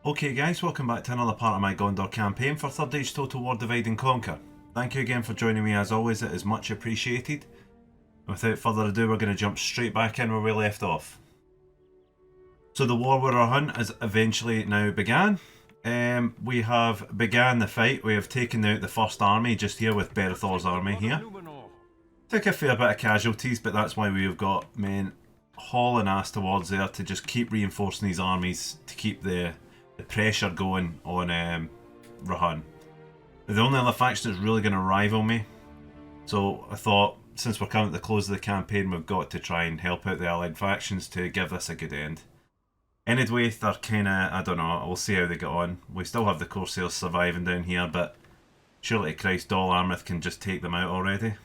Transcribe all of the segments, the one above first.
Okay guys, welcome back to another part of my Gondor campaign for Third Age Total War Divide and Conquer. Thank you again for joining me as always, it is much appreciated. Without further ado, we're going to jump straight back in where we left off. So the war with Rohan has eventually now began. We have began the fight, we have taken out the first army just here with Berethor's army here. Took a fair bit of casualties, but that's why we've got men hauling ass towards there to just keep reinforcing these armies to keep the pressure going on Rohan. The only other faction that's really going to rival me, so I thought since we're coming at the close of the campaign, we've got to try and help out the allied factions to give this a good end. Enidwaith, they're kinda, I don't know, we'll see how they get on. We still have the Corsairs surviving down here, but surely to Christ, Dol Amroth can just take them out already.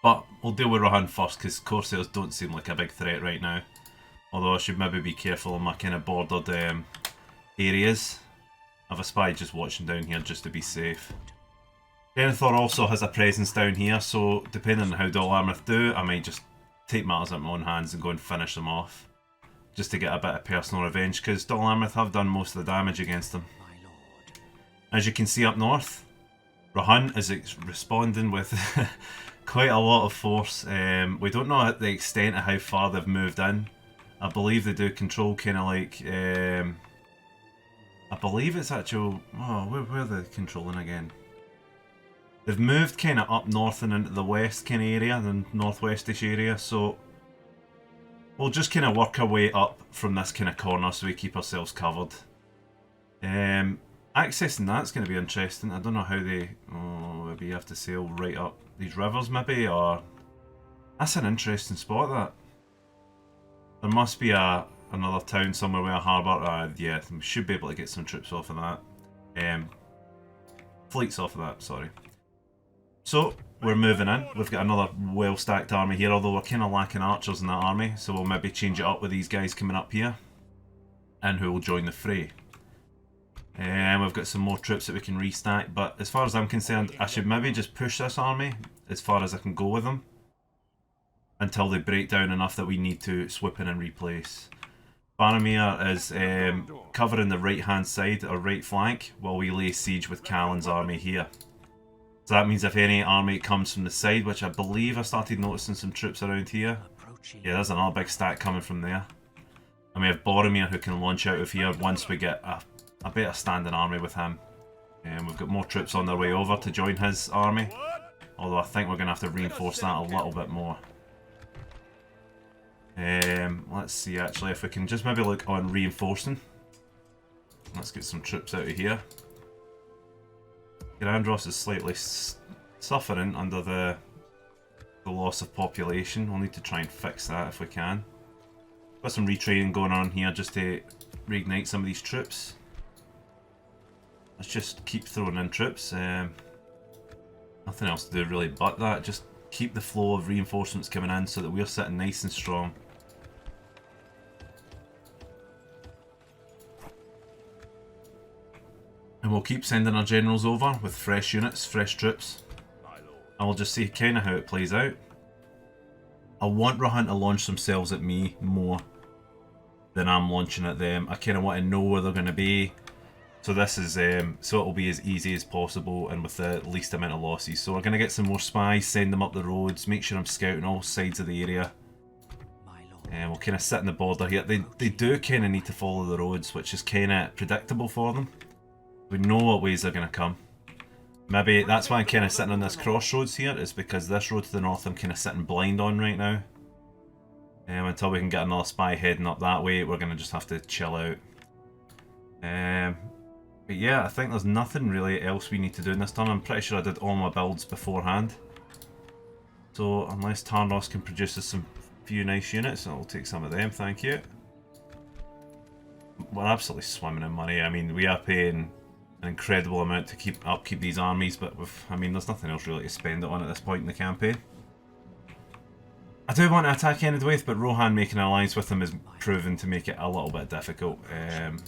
But we'll deal with Rohan first, because Corsairs don't seem like a big threat right now. Although I should maybe be careful in my kind of bordered areas. I have a spy just watching down here just to be safe. Denethor also has a presence down here, so depending on how Dol Amroth do, I might just take matters into my own hands and go and finish them off. Just to get a bit of personal revenge, because Dol Amroth have done most of the damage against them. As you can see up north, Rohan is responding with quite a lot of force. We don't know the extent of how far they've moved in. I believe they do control kind of like... I believe it's actual... Oh, where are they controlling again? They've moved kind of up north and into the west kind of area, the northwestish area, so... We'll just kind of work our way up from this kind of corner so we keep ourselves covered. Accessing that's going to be interesting. I don't know how they... Oh, maybe you have to sail right up these rivers maybe, or... That's an interesting spot, that. There must be another town somewhere with a harbour. Yeah, we should be able to get some troops off of that. Fleets off of that, sorry. So, we're moving in. We've got another well-stacked army here, although we're kind of lacking archers in that army, so we'll maybe change it up with these guys coming up here, and who will join the fray. We've got some more troops that we can restack, but as far as I'm concerned, I should maybe just push this army as far as I can go with them, until they break down enough that we need to swoop in and replace. Boromir is covering the right-hand side, or right flank, while we lay siege with Callan's army here. So that means if any army comes from the side, which I believe I started noticing some troops around here. Yeah, there's another big stack coming from there. And we have Boromir who can launch out of here once we get a better standing army with him. And we've got more troops on their way over to join his army. Although I think we're going to have to reinforce that a little bit more. Let's see actually if we can just maybe look on reinforcing. Let's get some troops out of here. Grandros is slightly suffering under the loss of population. We'll need to try and fix that if we can. Got some retraining going on here just to reignite some of these troops. Let's just keep throwing in troops. Nothing else to do really but that. Just keep the flow of reinforcements coming in so that we're sitting nice and strong. And we'll keep sending our generals over with fresh units, fresh troops. And we'll just see kind of how it plays out. I want Rohan to launch themselves at me more than I'm launching at them. I kind of want to know where they're going to be. So this is, so it'll be as easy as possible and with the least amount of losses. So we're going to get some more spies, send them up the roads, make sure I'm scouting all sides of the area. And we'll kind of sit in the border here. They do kind of need to follow the roads, which is kind of predictable for them. We know what ways they're going to come. Maybe that's why I'm kind of sitting on this crossroads here, is because this road to the north I'm kind of sitting blind on right now. Until we can get another spy heading up that way, we're going to just have to chill out. But yeah, I think there's nothing really else we need to do in this turn. I'm pretty sure I did all my builds beforehand. So unless Tarnos can produce us some few nice units, I'll take some of them, thank you. We're absolutely swimming in money. I mean, we are paying an incredible amount to upkeep these armies, but I mean, there's nothing else really to spend it on at this point in the campaign. I do want to attack Enidwaith, but Rohan making an alliance with them is proven to make it a little bit difficult. And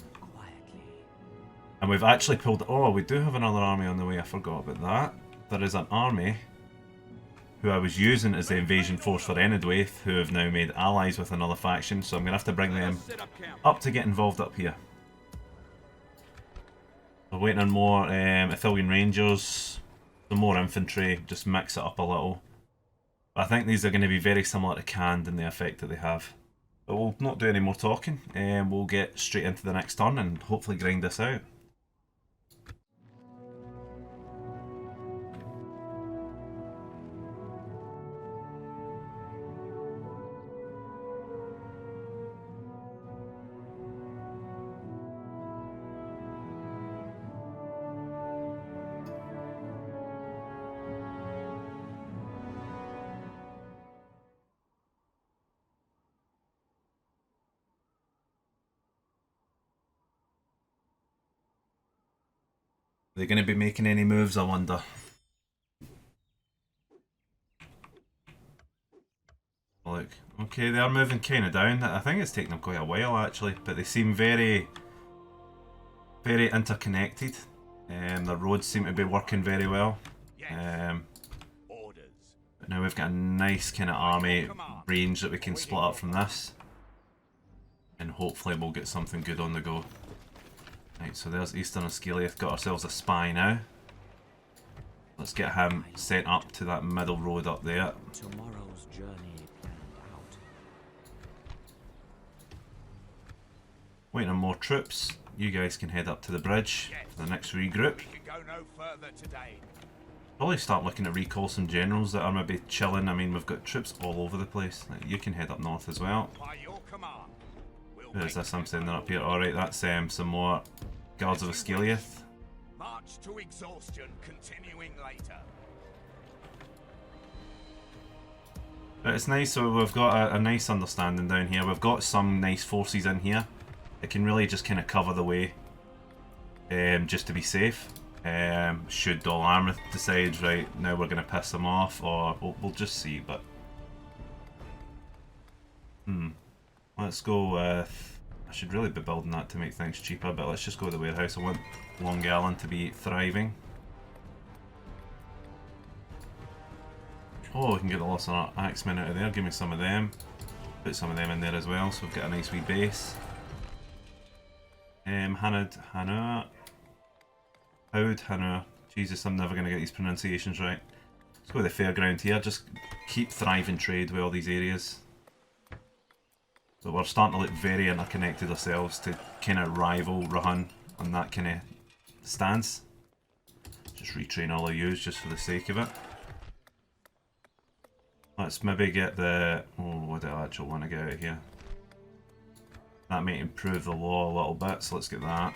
we've actually pulled... Oh, we do have another army on the way, I forgot about that. There is an army who I was using as the invasion force for Enidwaith, who have now made allies with another faction, so I'm going to have to bring them up to get involved up here. We're waiting on more Athelian Rangers, some more infantry, just mix it up a little. But I think these are going to be very similar to Canned in the effect that they have. But we'll not do any more talking, and we'll get straight into the next turn and hopefully grind this out. Are they going to be making any moves, I wonder? Look, okay, they are moving kind of down. I think it's taken them quite a while actually, but they seem very, very interconnected. The roads seem to be working very well. But now we've got a nice kind of army range that we can split up from this. And hopefully we'll get something good on the go. Right, so there's Eastern Osgiliath, got ourselves a spy now. Let's get him sent up to that middle road up there. Tomorrow's journey planned out. Waiting on more troops. You guys can head up to the bridge for the next regroup. Probably start looking to recall some generals that are maybe chilling. I mean, we've got troops all over the place. You can head up north as well. Where's this I'm sending up here? Alright, that's some more Guards of Osgiliath. March to exhaustion, continuing later. But it's nice, so we've got a nice understanding down here. We've got some nice forces in here. It can really just kind of cover the way, just to be safe. Should Dol Amroth decide, right, now we're going to piss them off, or we'll just see, but... Let's go with... I should really be building that to make things cheaper, but let's just go with the warehouse. I want Long Gallon to be thriving. Oh, we can get the loss on our axemen out of there. Give me some of them. Put some of them in there as well, so we've got a nice wee base. Hanud, Hanua. Houd, Hanua. Jesus, I'm never going to get these pronunciations right. Let's go with the fairground here. Just keep thriving trade with all these areas. But we're starting to look very interconnected ourselves to kind of rival Rahun on that kind of stance. Just retrain all of yous just for the sake of it. Let's maybe get the... Oh, what do I actually want to get out of here? That might improve the law a little bit, so let's get that.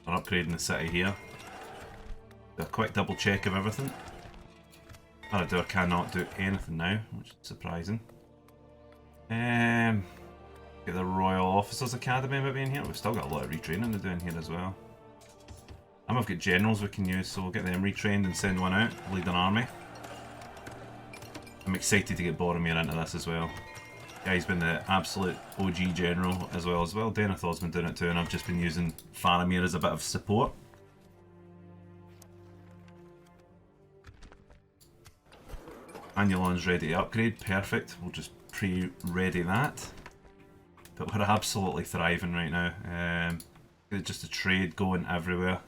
We're upgrading the city here. Do a quick double check of everything. I cannot do anything now, which is surprising. Get the Royal Officers Academy maybe in here. We've still got a lot of retraining to do in here as well. And we've got generals we can use, so we'll get them retrained and send one out, lead an army. I'm excited to get Boromir into this as well. Guy's been the absolute OG general as well. Denethor's been doing it too, and I've just been using Faramir as a bit of support. Anulon's ready to upgrade, perfect. We'll just pre-ready that. But we're absolutely thriving right now. Just a trade going everywhere.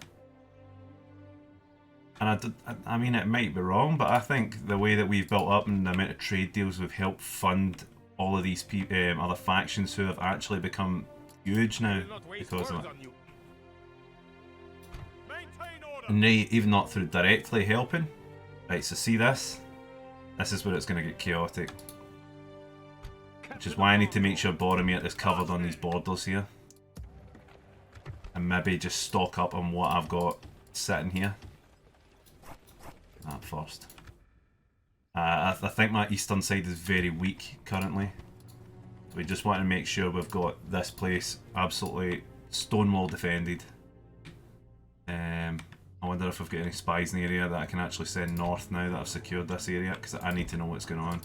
And I mean, it might be wrong, but I think the way that we've built up and the amount of trade deals we've helped fund all of these other factions who have actually become huge now because of it. And even not through directly helping. Right, so see this? This is where it's going to get chaotic. Which is why I need to make sure Boromir is covered on these borders here. And maybe just stock up on what I've got sitting here. That first. I think my eastern side is very weak currently. We just want to make sure we've got this place absolutely stonewall defended. I wonder if we've got any spies in the area that I can actually send north now that I've secured this area, because I need to know what's going on.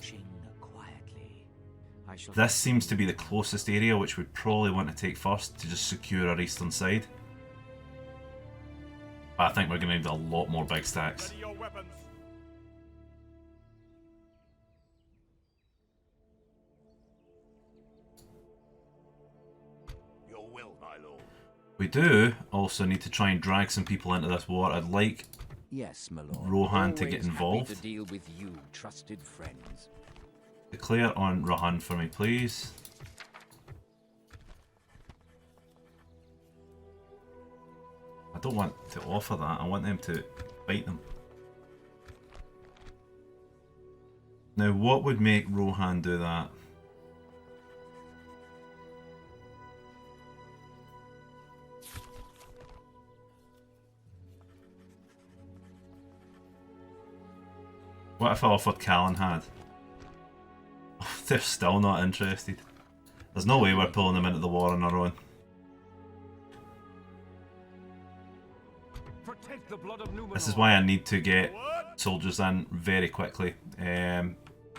This seems to be the closest area which we probably want to take first to just secure our eastern side. But I think we're going to need a lot more big stacks. We do also need to try and drag some people into this war. I'd like Yes, my lord. Rohan to get Always involved. happy to deal with you, trusted friends. Declare on Rohan for me, please. I don't want to offer that. I want them to fight them. Now, what would make Rohan do that? What if I offered Callan had? Oh, they're still not interested. There's no way we're pulling them into the war on our own. Protect the blood of Numenor. This is why I need to get soldiers in very quickly.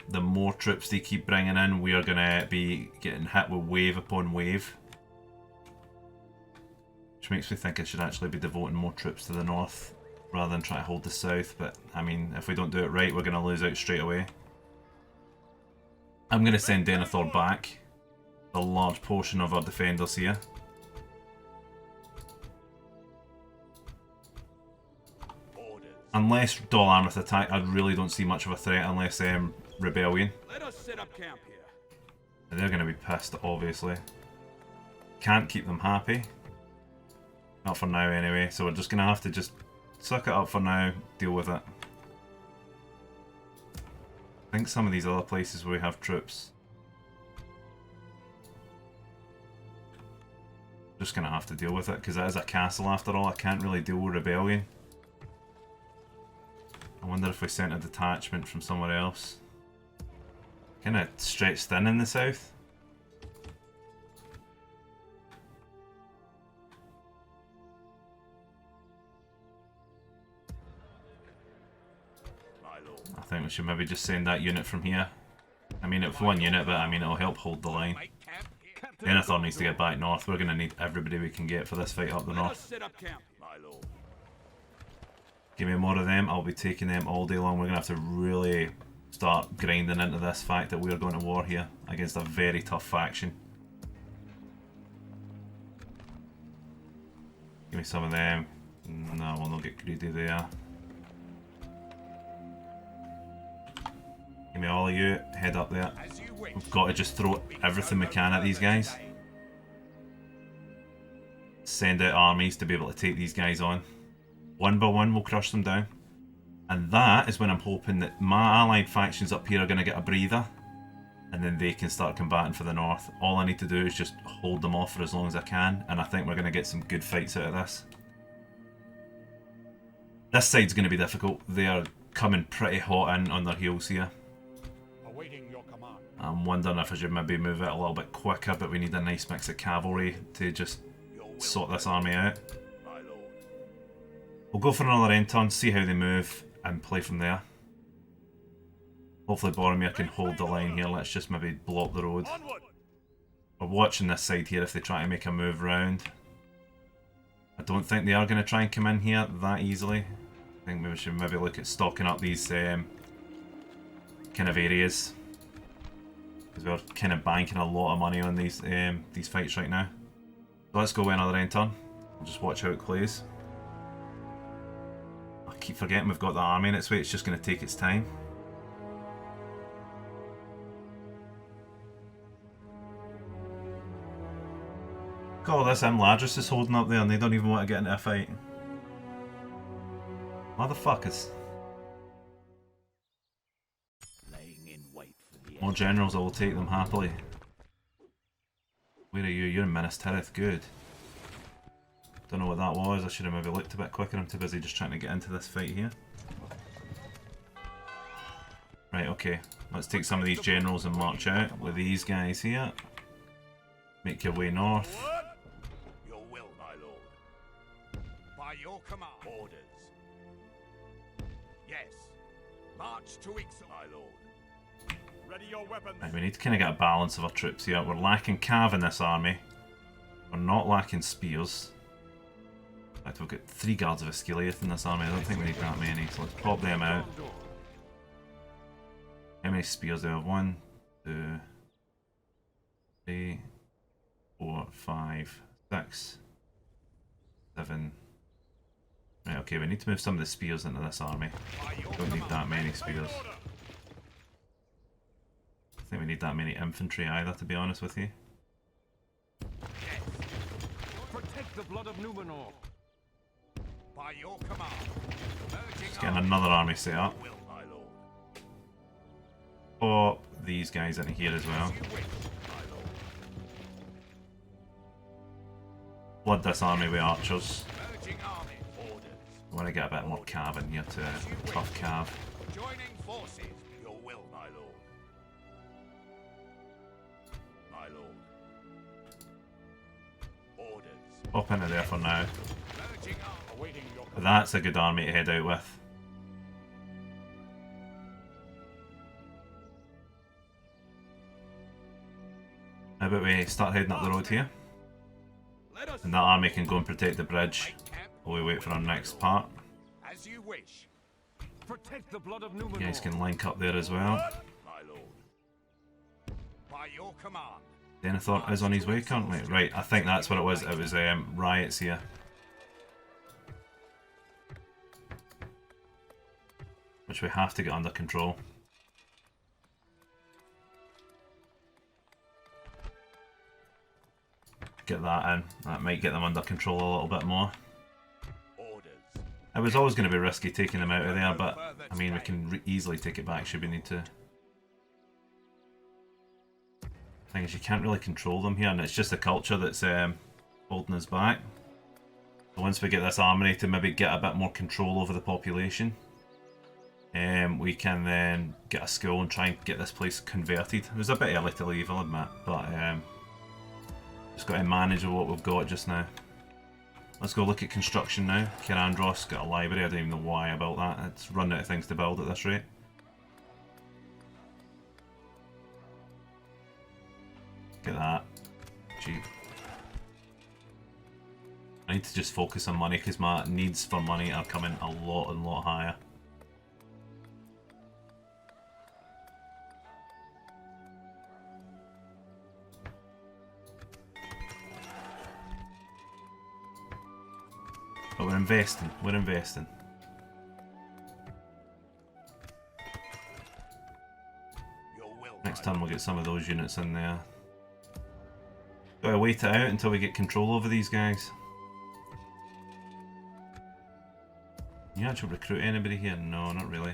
The more troops they keep bringing in, we are going to be getting hit with wave upon wave. Which makes me think I should actually be devoting more troops to the north rather than try to hold the south. But, I mean, if we don't do it right, we're going to lose out straight away. I'm going to send Denethor back. A large portion of our defenders here. Unless Dol Amroth attack, I really don't see much of a threat unless Rebellion. Let us set up camp here. They're going to be pissed, obviously. Can't keep them happy. Not for now, anyway. So we're just going to have to just suck it up for now, deal with it. I think some of these other places where we have troops. Just going to have to deal with it, because it is a castle after all. I can't really deal with Rebellion. I wonder if we sent a detachment from somewhere else. Kind of stretched thin in the south. I think we should maybe just send that unit from here. I mean, it's one unit, but I mean, it'll help hold the line. Denethor needs to get back north. We're going to need everybody we can get for this fight up the north. Give me more of them. I'll be taking them all day long. We're going to have to really start grinding into this fact that we're going to war here against a very tough faction. Give me some of them. No, we'll not get greedy there. Give me all of you. Head up there. We've got to just throw everything we can at these guys. Send out armies to be able to take these guys on. One by one, we'll crush them down. And that is when I'm hoping that my allied factions up here are going to get a breather. And then they can start combating for the north. All I need to do is just hold them off for as long as I can. And I think we're going to get some good fights out of this. This side's going to be difficult. They are coming pretty hot in on their heels here. Awaiting your command. I'm wondering if I should maybe move it a little bit quicker, but we need a nice mix of cavalry to just sort this army out. We'll go for another end turn, see how they move, and play from there. Hopefully Boromir can hold the line here. Let's just maybe block the road. We're watching this side here if they try to make a move round. I don't think they are going to try and come in here that easily. I think we should maybe look at stocking up these kind of areas. Because we're kind of banking a lot of money on these fights right now. So let's go with another end turn. We'll just watch how it plays. I keep forgetting we've got the army in its way. It's just going to take its time. Look at all this Imladris is holding up there and they don't even want to get into a fight. Motherfuckers. Laying in wait for the More generals, I will take them happily. Where are you? You're in Minas Tirith. Good. Don't know what that was. I should have maybe looked a bit quicker. I'm too busy just trying to get into this fight here. Right, okay. Let's take some of these generals and march out with these guys here. Make your way north. Your will, my lord. By your command. Orders. Yes. March to Ixal, my lord. Ready your weapons. Right, we need to kind of get a balance of our troops here. We're lacking cav in this army. We're not lacking spears. In fact, we've got 3 guards of Asciliath in this army. I don't think we need that many, so let's pop them out. How many spears do we have? 1, 2, 3, 4, 5, 6. 7. Right, okay, we need to move some of the spears into this army. Don't need that many spears. I think we need that many infantry either, to be honest with you. Protect the blood of Numenor. By your command. Just getting another army set up. Will, my lord. Pop these guys into here as well. As you wish, my lord. Flood this army with archers. Merging army. Orders. I want to get a bit more cav in here to tough cav. Joining forces. Your will, my lord. My lord. Orders. Pop into there for now. Merging army. Awaiting your But that's a good army to head out with. How about we start heading up the road here? Let us And that army can go and protect the bridge make camp. while we wait for our next part. As you wish. Protect the blood of Numenor. You guys can link up there as well. My lord. By your command. Denethor is on his way currently. Right, I think that's what it was. It was riots here. Which we have to get under control. Get that in. That might get them under control a little bit more. Orders. It was always going to be risky taking them out of there, but I mean we can easily take it back should we need to. Thing is, you can't really control them here, and it's just the culture that's holding us back. So once we get this army to maybe get a bit more control over the population, we can then get a school and try and get this place converted. It was a bit early to leave, I'll admit, but just got to manage with what we've got just now. Let's go look at construction now. Kirandros got a library, I don't even know why about that. It's run out of things to build at this rate. Look at that. Cheap. I need to just focus on money because my needs for money are coming a lot higher. But we're investing. We're investing. Your will. Next time we'll get some of those units in there. Gotta wait it out until we get control over these guys. Can you actually recruit anybody here? No, not really.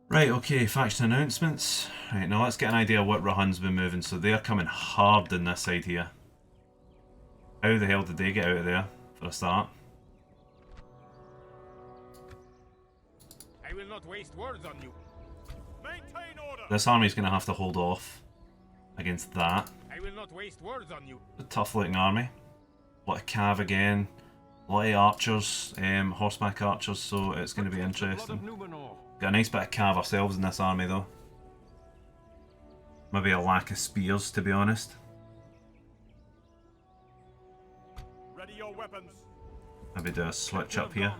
Right, okay, faction announcements. Right, now let's get an idea of what Rahun's been moving. So they're coming hard in this side here. How the hell did they get out of there, for a start? I will not waste words on you. Maintain order. This army's going to have to hold off against that. I will not waste words on you. A tough looking army. A lot of cav again. A lot of archers, horseback archers, so it's going to be interesting. Got a nice bit of cav ourselves in this army though. Maybe a lack of spears, to be honest. Ready your weapons. Maybe do a switch up here.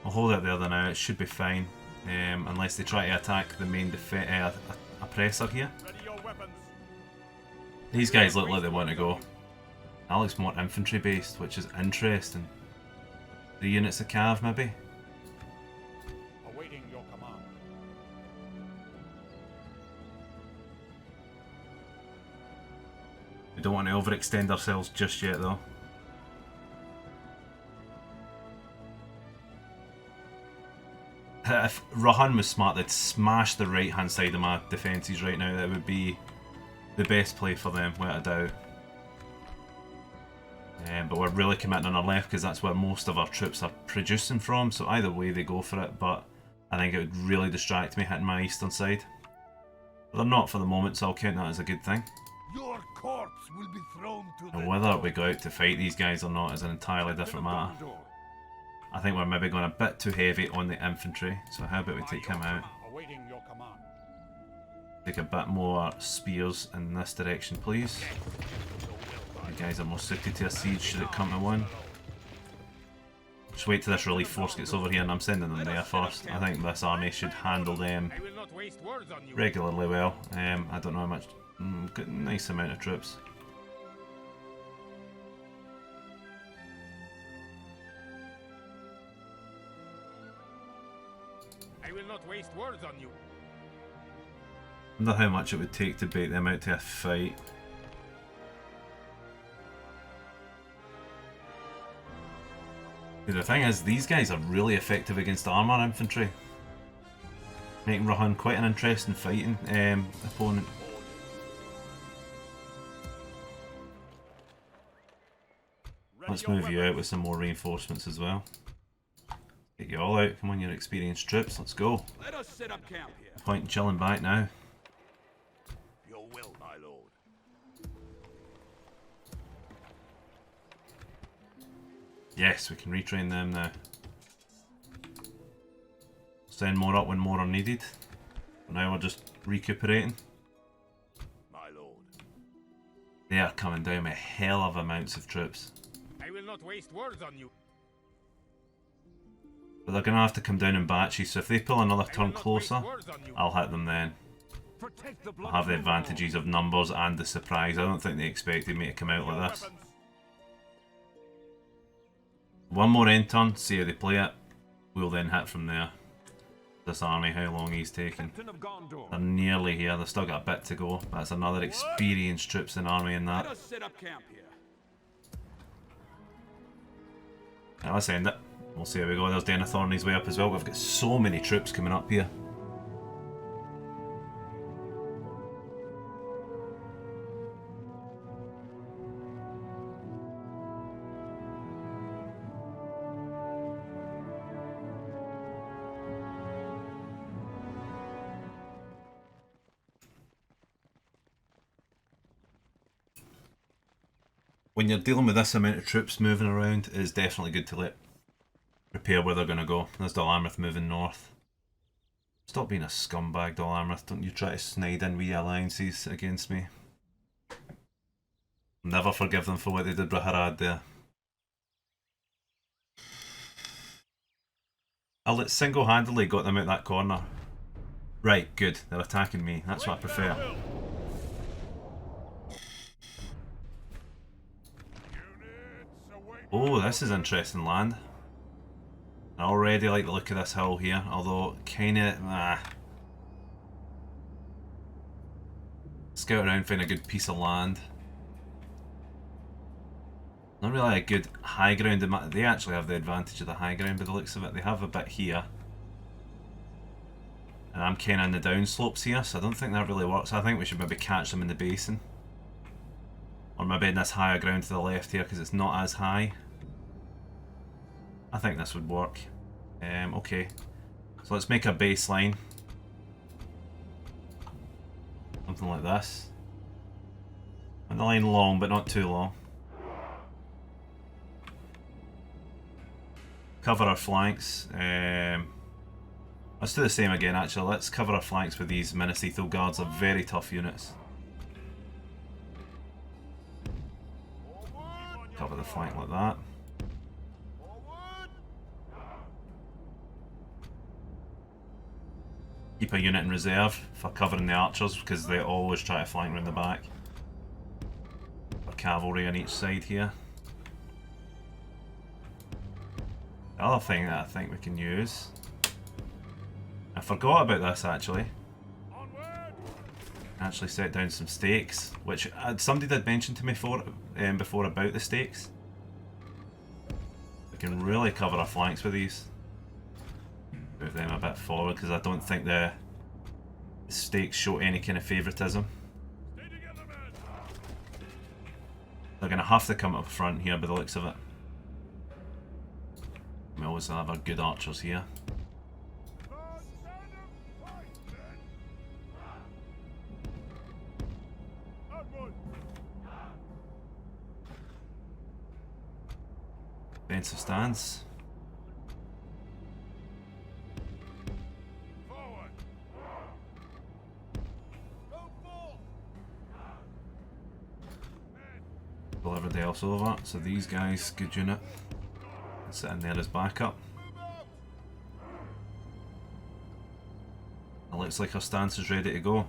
I'll hold it there then now, it should be fine. Unless they try to attack the main oppressor here. Ready your weapons. These guys look like they want to go. That looks more infantry based, which is interesting. 3 units of cav maybe? Awaiting your command. We don't want to overextend ourselves just yet though. If Rahun was smart, they'd smash the right hand side of my defences right now. That would be the best play for them, without a doubt. But we're really committing on our left because that's where most of our troops are producing from, so either way they go for it, but I think it would really distract me hitting my eastern side. But they're not for the moment, so I'll count that as a good thing. Your corpse will be thrown to the And whether we go out to fight these guys or not is an entirely different matter. Gondor. I think we're maybe going a bit too heavy on the infantry, so how about we take him out? Awaiting your command. Take a bit more spears in this direction, please. The guys are more suited to a siege should it come to one. Just wait till this relief force gets over here and I'm sending them there first. I think this army should handle them I will not waste words on you. regularly well. I don't know how much. Got a nice amount of troops. I will not waste words on you. Wonder how much it would take to bait them out to a fight. The thing is, these guys are really effective against armour infantry, making Rahan quite an interesting fighting opponent. Let's move you out with some more reinforcements as well. Get you all out. Come on, you're experienced troops. Let's go. Let us set up camp here. Point in chilling back now. Your will, my lord. Yes, we can retrain them now. Send more up when more are needed. Now we're just recuperating. My lord. They are coming down with hell of amounts of troops. I will not waste words on you. But they're going to have to come down in batches, so if they pull another I will turn not closer, waste words on you. I'll hit them then. Protect the I'll blood have the of Numenor. advantages of numbers and the surprise. I don't think they expected me to come out like this. Weapons. One more end turn, see how they play it. We'll then hit from there. This army, how long he's taking. Captain of Gondor. They're nearly here, they've still got a bit to go. That's another experienced troops in army in Let that. us set up camp here. Now let's end it. We'll see how we go. There's Denethor on his way up as well. We've got so many troops coming up here. When you're dealing with this amount of troops moving around, it is definitely good to prepare where they're going to go. There's Dol moving north. Stop being a scumbag, Dol. Don't you try to snide in wee alliances against me. Never forgive them for what they did with Harad there. I single-handedly got them out that corner. Right, good. They're attacking me. That's what I prefer. Oh, this is interesting land. I already like the look of this hill here, although kinda scout around, find a good piece of land. Not really a good high ground. They actually have the advantage of the high ground by the looks of it. They have a bit here. And I'm kinda in the down slopes here, so I don't think that really works. I think we should maybe catch them in the basin. Or maybe in this higher ground to the left here, because it's not as high. I think this would work. Okay. So let's make a baseline. Something like this. And the line long, but not too long. Cover our flanks. Let's do the same again actually. Let's cover our flanks with these Minnesethal guards. Are very tough units. Cover the flank like that. Keep a unit in reserve for covering the archers because they always try to flank round the back. For cavalry on each side here. The other thing that I think we can use, I forgot about this actually. Actually set down some stakes, which somebody did mention to me before about the stakes. We can really cover our flanks with these. Move them a bit forward because I don't think the stakes show any kind of favouritism. They're going to have to come up front here by the looks of it. We always have our good archers here. defensive stance. Forward. Go forth. Pull everybody else over. So these guys, good unit. Sitting there as backup. It looks like our stance is ready to go.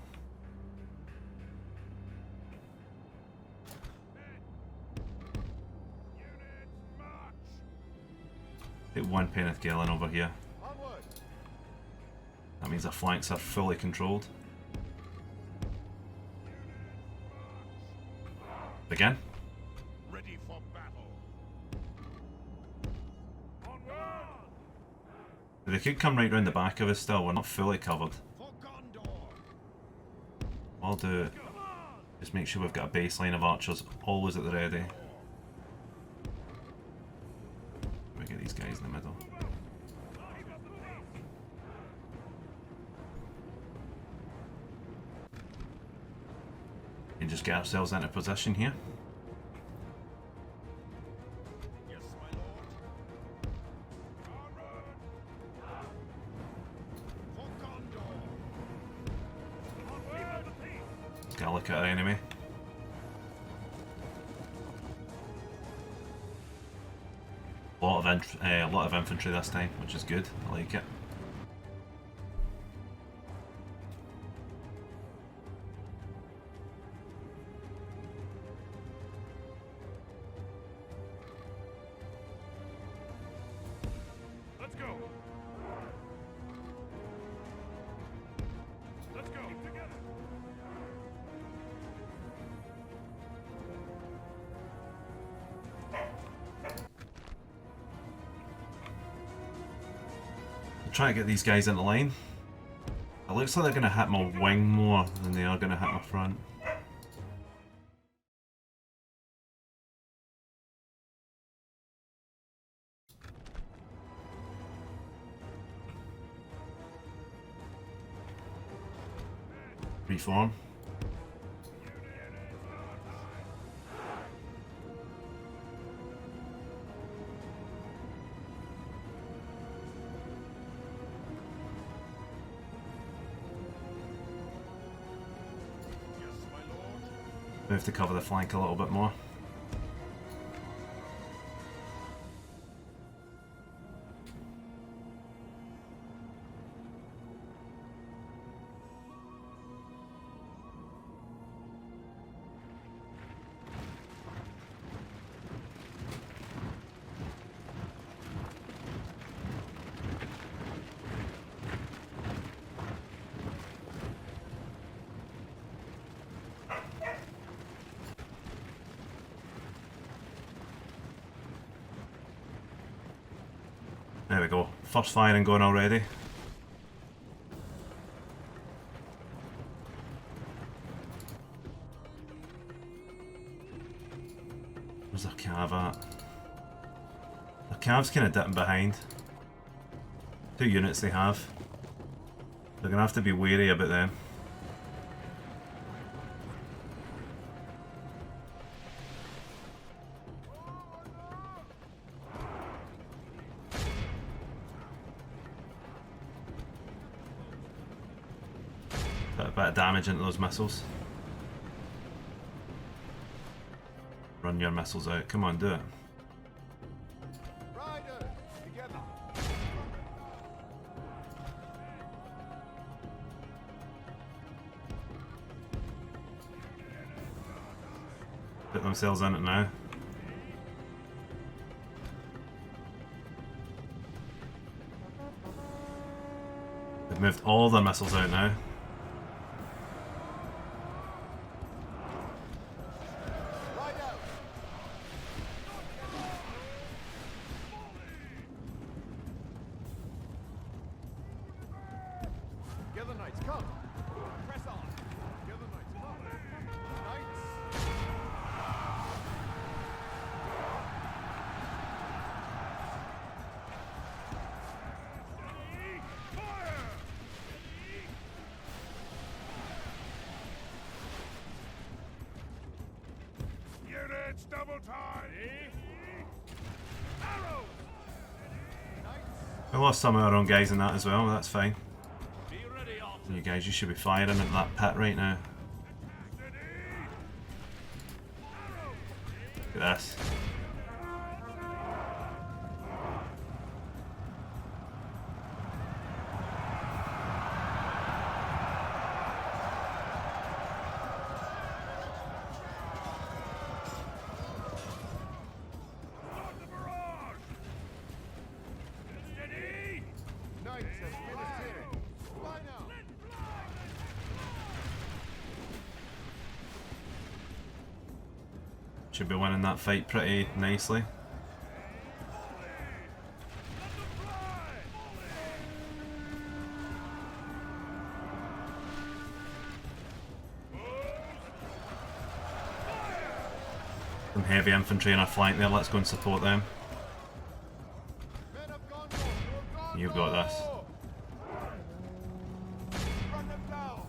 Get one Peneth Gellin over here. Onward. That means our flanks are fully controlled. Again. Ready for battle. Onward. They could come right round the back of us still, we're not fully covered. For Gondor. I'll do it. Just make sure we've got a baseline of archers always at the ready. We get these guys in the middle. And just get ourselves into position here. Yes, my lord. For Gondor. Onward. Let's get a look at our enemy. A lot of infantry this time, which is good. I like it. Let's go. Let's go. Keep together. I'll try to get these guys into line. It looks like they're going to hit my wing more than they are going to hit my front. Reform. Yes, my lord. Move to cover the flank a little bit more. There we go. First firing going already. Where's our cav at? Our cav's kind of dipping behind. 2 units they have. They're going to have to be wary about them. Put a bit of damage into those missiles. Run your missiles out. Come on, do it. Riders, together. Put themselves in it now. They've moved all their missiles out now. Ride out. Together, knights, come. Press on. Together, knights, come. Knights. Fire! Units, double time! We lost some of our own guys in that as well, but that's fine. Be ready, Arthur. You guys, you should be firing at that pit right now. Look at this. Knights have finished here. Fly now. Should be winning that fight pretty nicely. Some heavy infantry in our flank there, let's go and support them. Men of Gondor, for Gondor! You've got this. Run them down.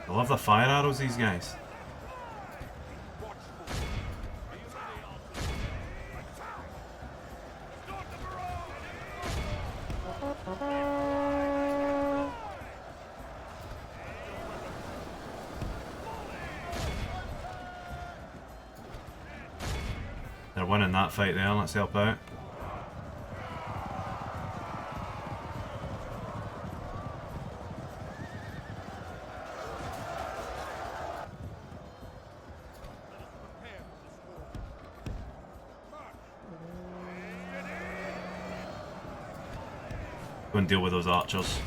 I love the fire arrows, these guys. They're winning that fight there, let's help out. Go and deal with those archers.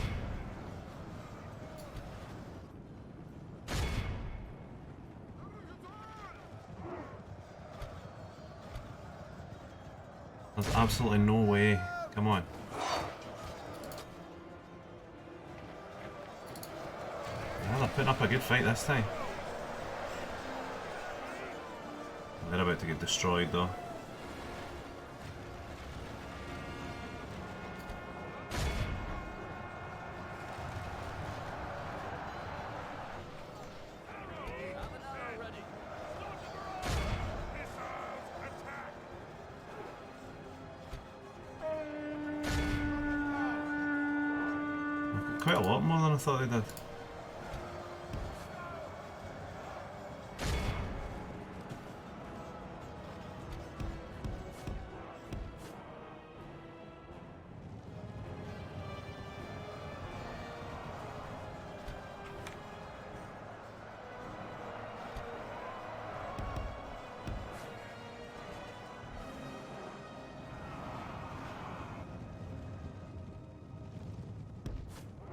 There's absolutely no way. Come on. Yeah, they're putting up a good fight this time. They're about to get destroyed though. Quite a lot more than I thought they did.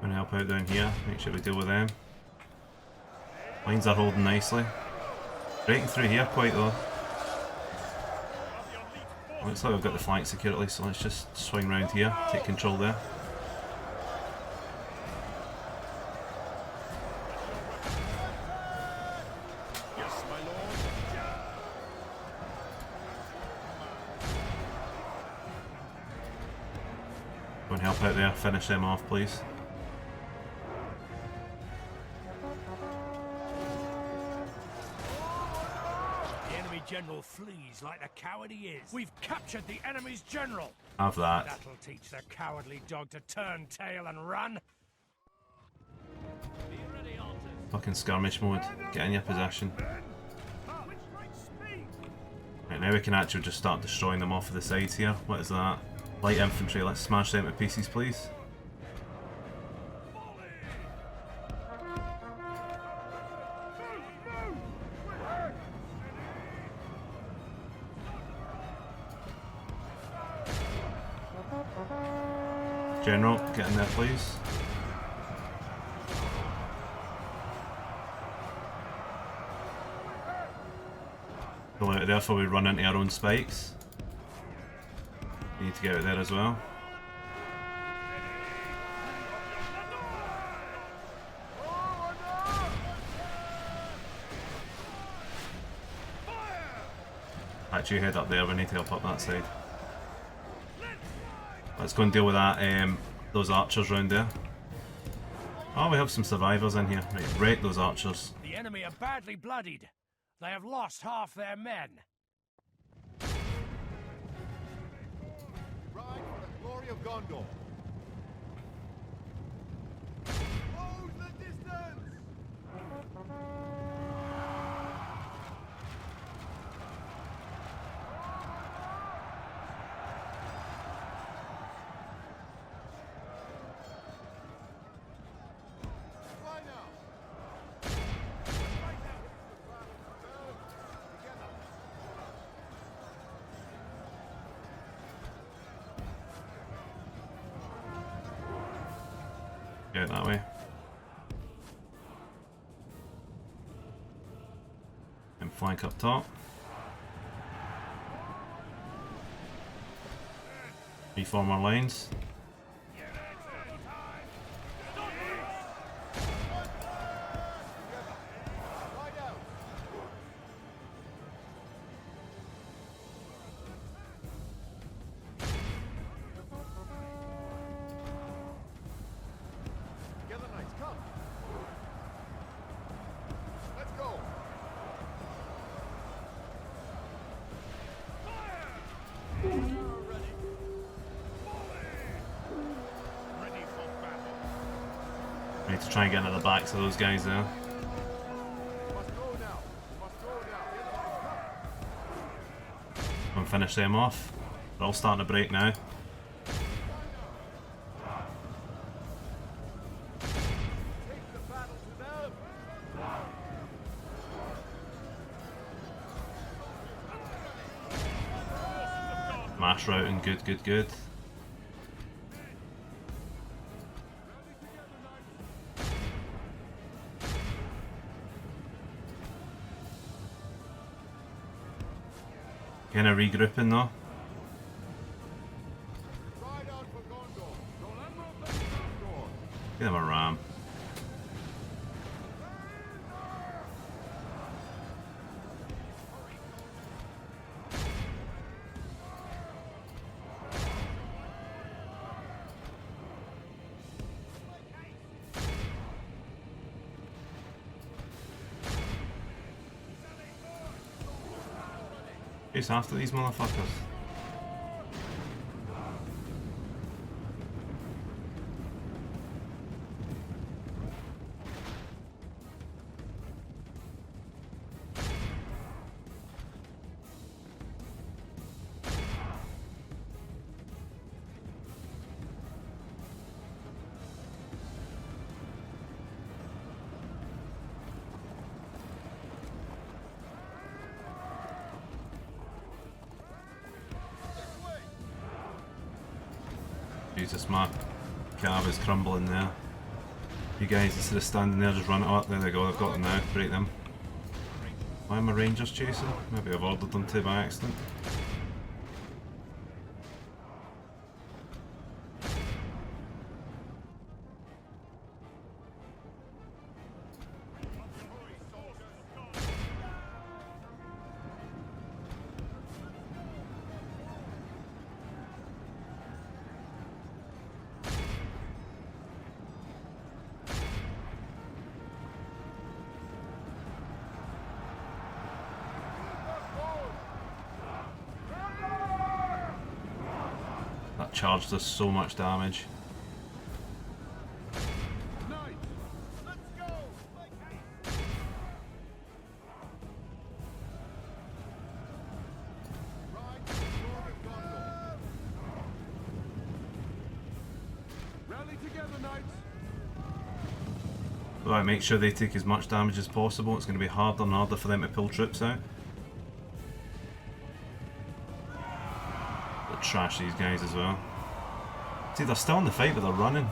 Gonna help out down here, make sure we deal with them. Lines are holding nicely. Breaking through here quite though. Looks like we've got the flank securely, so let's just swing round here, take control there. Yes, my lord. Go and help out there, finish them off please. The enemy general flees like the coward he is. We've captured the enemy's general. Have that. That'll teach the cowardly dog to turn tail and run. Be ready, Arthur. Fucking skirmish mode. Get in your position. Right, now we can actually just start destroying them off of the sides here. What is that? Light infantry, let's smash them to pieces please. General, get in there please. Pull out of there before we run into our own spikes. We need to get out of there as well. Actually, head up there. We need to help up that side. Let's go and deal with that. Those archers round there. Oh, we have some survivors in here. Right, rate those archers. The enemy are badly bloodied. They have lost half their men. Ride for the glory of Gondor. Close the distance! Fly now! Go that way. And flank up top. Reform our lines. Ride out! Together, knights, come! Let's go! Ready! Ready for battle! We need to try and get into the backs of those guys there. Must go now! Must go now! Together, knights, come! And finish them off. They're all starting to break now. Take the battle to them! Mash routing, good, good, good. Kind of regrouping though. Ride out for Gondor! Remember Gondor! Give them a ram. Chase after these motherfuckers. Jesus, my cab is crumbling there. You guys, instead of standing there, just run it up. There they go, I've got them now. Break them. Why are my rangers chasing? Maybe I've ordered them to by accident. That charge does so much damage. Knights, let's go! Ride to the glory of Gondor! Rally together, knights! Right, make sure they take as much damage as possible. It's going to be harder and harder for them to pull troops out. But trash these guys as well. See, they're still in the fight, but they're running.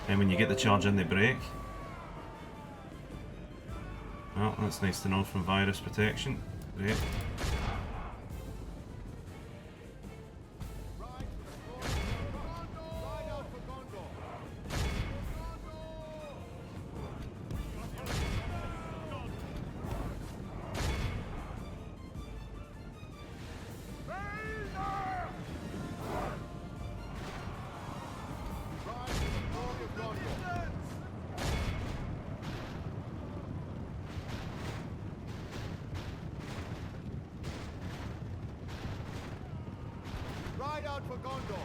And when you get the charge in, they break. Well, that's nice to know from virus protection. Great. Ride for the glory of Gondor! Ride out for Gondor! Ride for the glory of Gondor! Ride out for Gondor!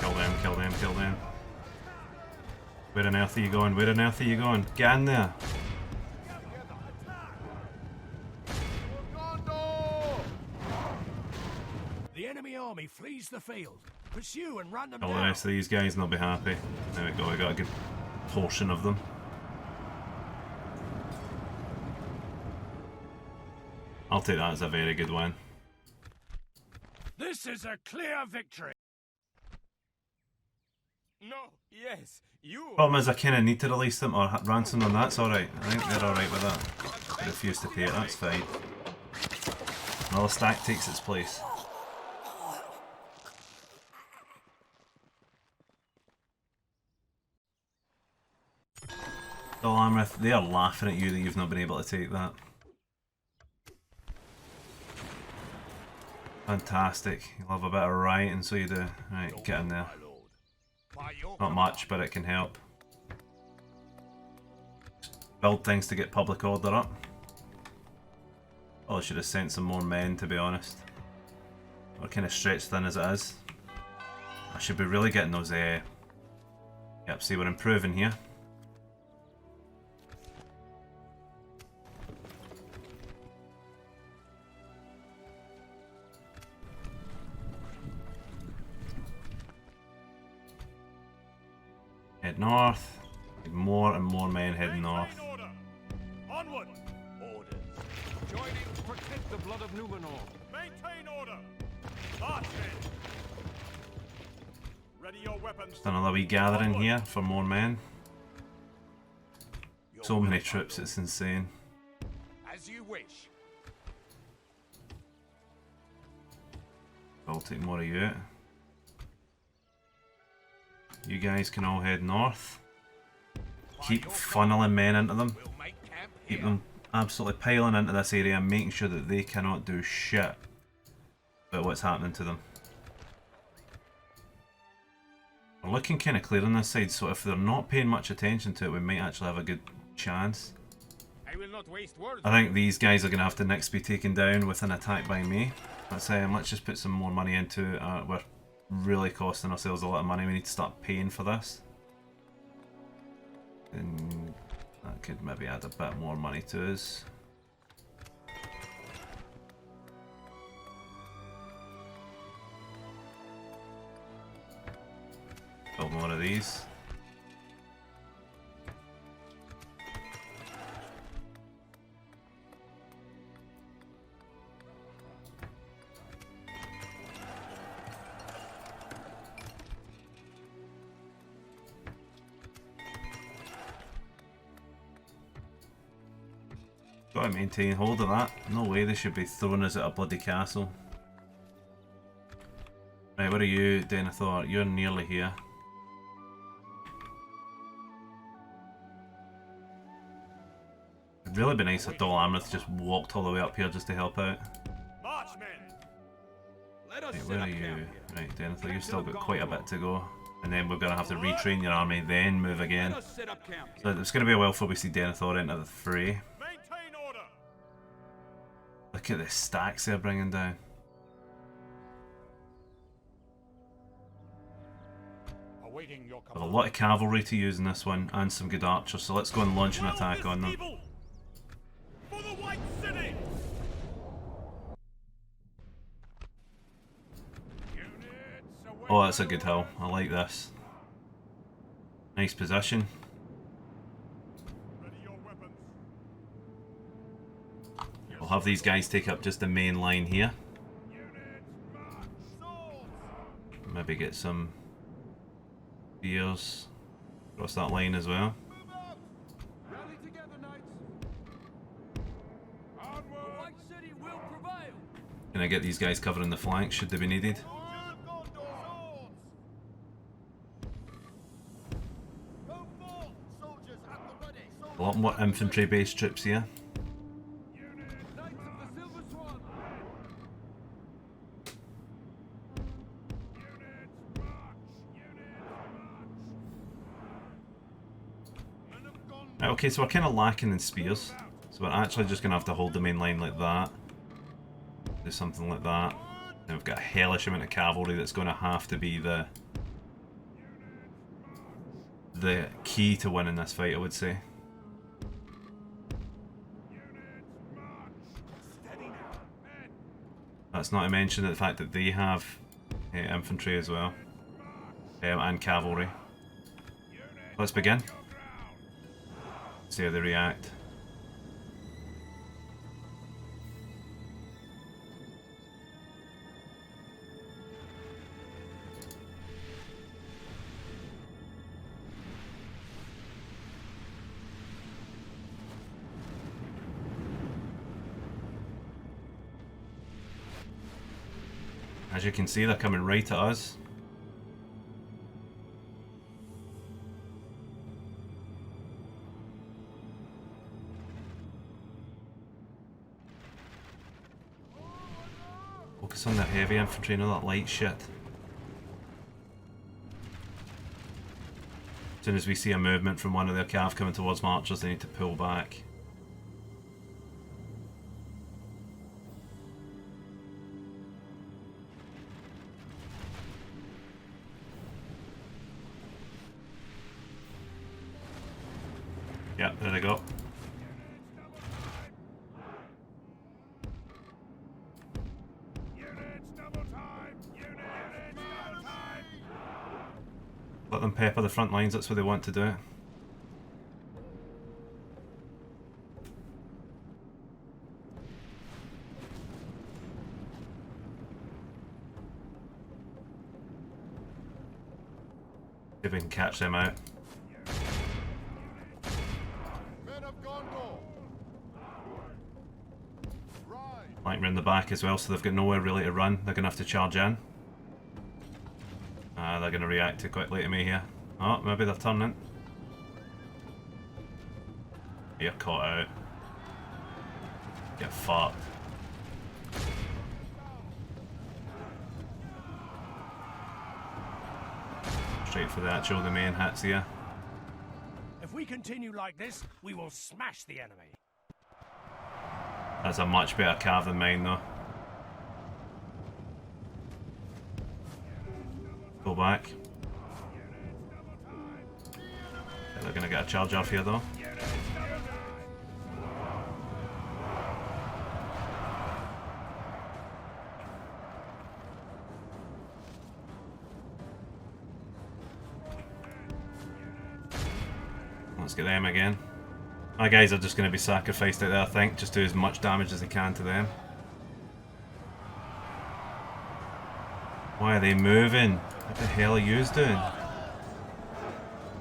Kill them, kill them, kill them. Where on earth are you going? Where on earth are you going? Get in there! Gondor! The enemy army flees the field. Pursue and run them Kill the down. rest of these guys and they'll be happy. There we go, we got a good portion of them. I'll take that as a very good win. This is a clear victory. No, yes, you. Problem is I kind of need to release them or ransom them, that's alright. I think they're alright with that. They refuse to pay it, that's fine. Another stack takes its place. Dol Amrith, they are laughing at you that you've not been able to take that. Fantastic. You love a bit of rioting, so you do. Right, get in there. My lord. By your Not much, but it can help. Build things to get public order up. Well, I should have sent some more men, to be honest. We're kind of stretched thin as it is. I should be really getting those. Yep, see, we're improving here. Head north. Need more and more men heading north. Maintain order. Onward. Orders. Join in to protect the blood of Numenor. Maintain order. March men. Ready your weapons. Just another wee gathering here for more men. So many troops, it's insane. As you wish. I'll take more of you out. You guys can all head north. Keep funneling men into them. We'll make camp Keep here. them absolutely piling into this area, making sure that they cannot do shit about what's happening to them. We're looking kind of clear on this side, so if they're not paying much attention to it, we might actually have a good chance. I will not waste words. I think these guys are going to have to next be taken down with an attack by me. Let's just put some more money into it. We're really costing ourselves a lot of money. We need to start paying for this. And that could maybe add a bit more money to us. Build more of these. Gotta maintain hold of that. No way they should be throwing us at a bloody castle. Right, where are you, Denethor? You're nearly here. It'd really be nice if Dol Amrith just walked all the way up here just to help out. March men. Let us Right, set where are up you? camp. Right, Denethor, you've still got quite a bit to go. And then we're gonna have to retrain your army, then move again. Let us set up camp. So it's gonna be a while before we see Denethor enter the fray. Maintain order. Look at the stacks they're bringing down. Awaiting your We have a lot of cavalry to use in this one, and some good archers, so let's go and launch an attack on them. For the White City. Oh, that's a good hill. I like this. Nice position. Ready your weapons. We'll have these guys take up just the main line here. Units march. Swords. Maybe get some spears across that line as well. Rally together, knights. The White City will prevail. Can I get these guys covering the flanks should they be needed? Soldiers of Gondor, swords. Go forth, soldiers at the ready. A lot more infantry based troops here. Knights of the Silver Swan. Men of Gondor. Right, okay, so we're kind of lacking in spears. So we're actually just going to have to hold the main line like that. Do something like that. And we've got a hellish amount of cavalry that's going to have to be the key to winning this fight, I would say. That's not to mention the fact that they have infantry as well. And cavalry. Let's begin. See how they react. As you can see, they're coming right at us. Focus on that heavy infantry and all that light shit. As soon as we see a movement from one of their cav coming towards marchers, they need to pull back. Yeah, there they go. Let them pepper the front lines, that's what they want to do. See if we can catch them out. Men of Gondor. Rise. Like round the back as well, so they've got nowhere really to run. They're going to have to charge in. They're going to react too quickly to me here. Oh, maybe they're turning. You're caught out. Get fucked. Straight for the main hits here. If we continue like this, we will smash the enemy. That's a much better cav than mine though. Go back. Okay, they're gonna get a charge off here though. Let's get them again. My guys are just going to be sacrificed out there, I think. Just do as much damage as they can to them. Why are they moving? What the hell are yous doing?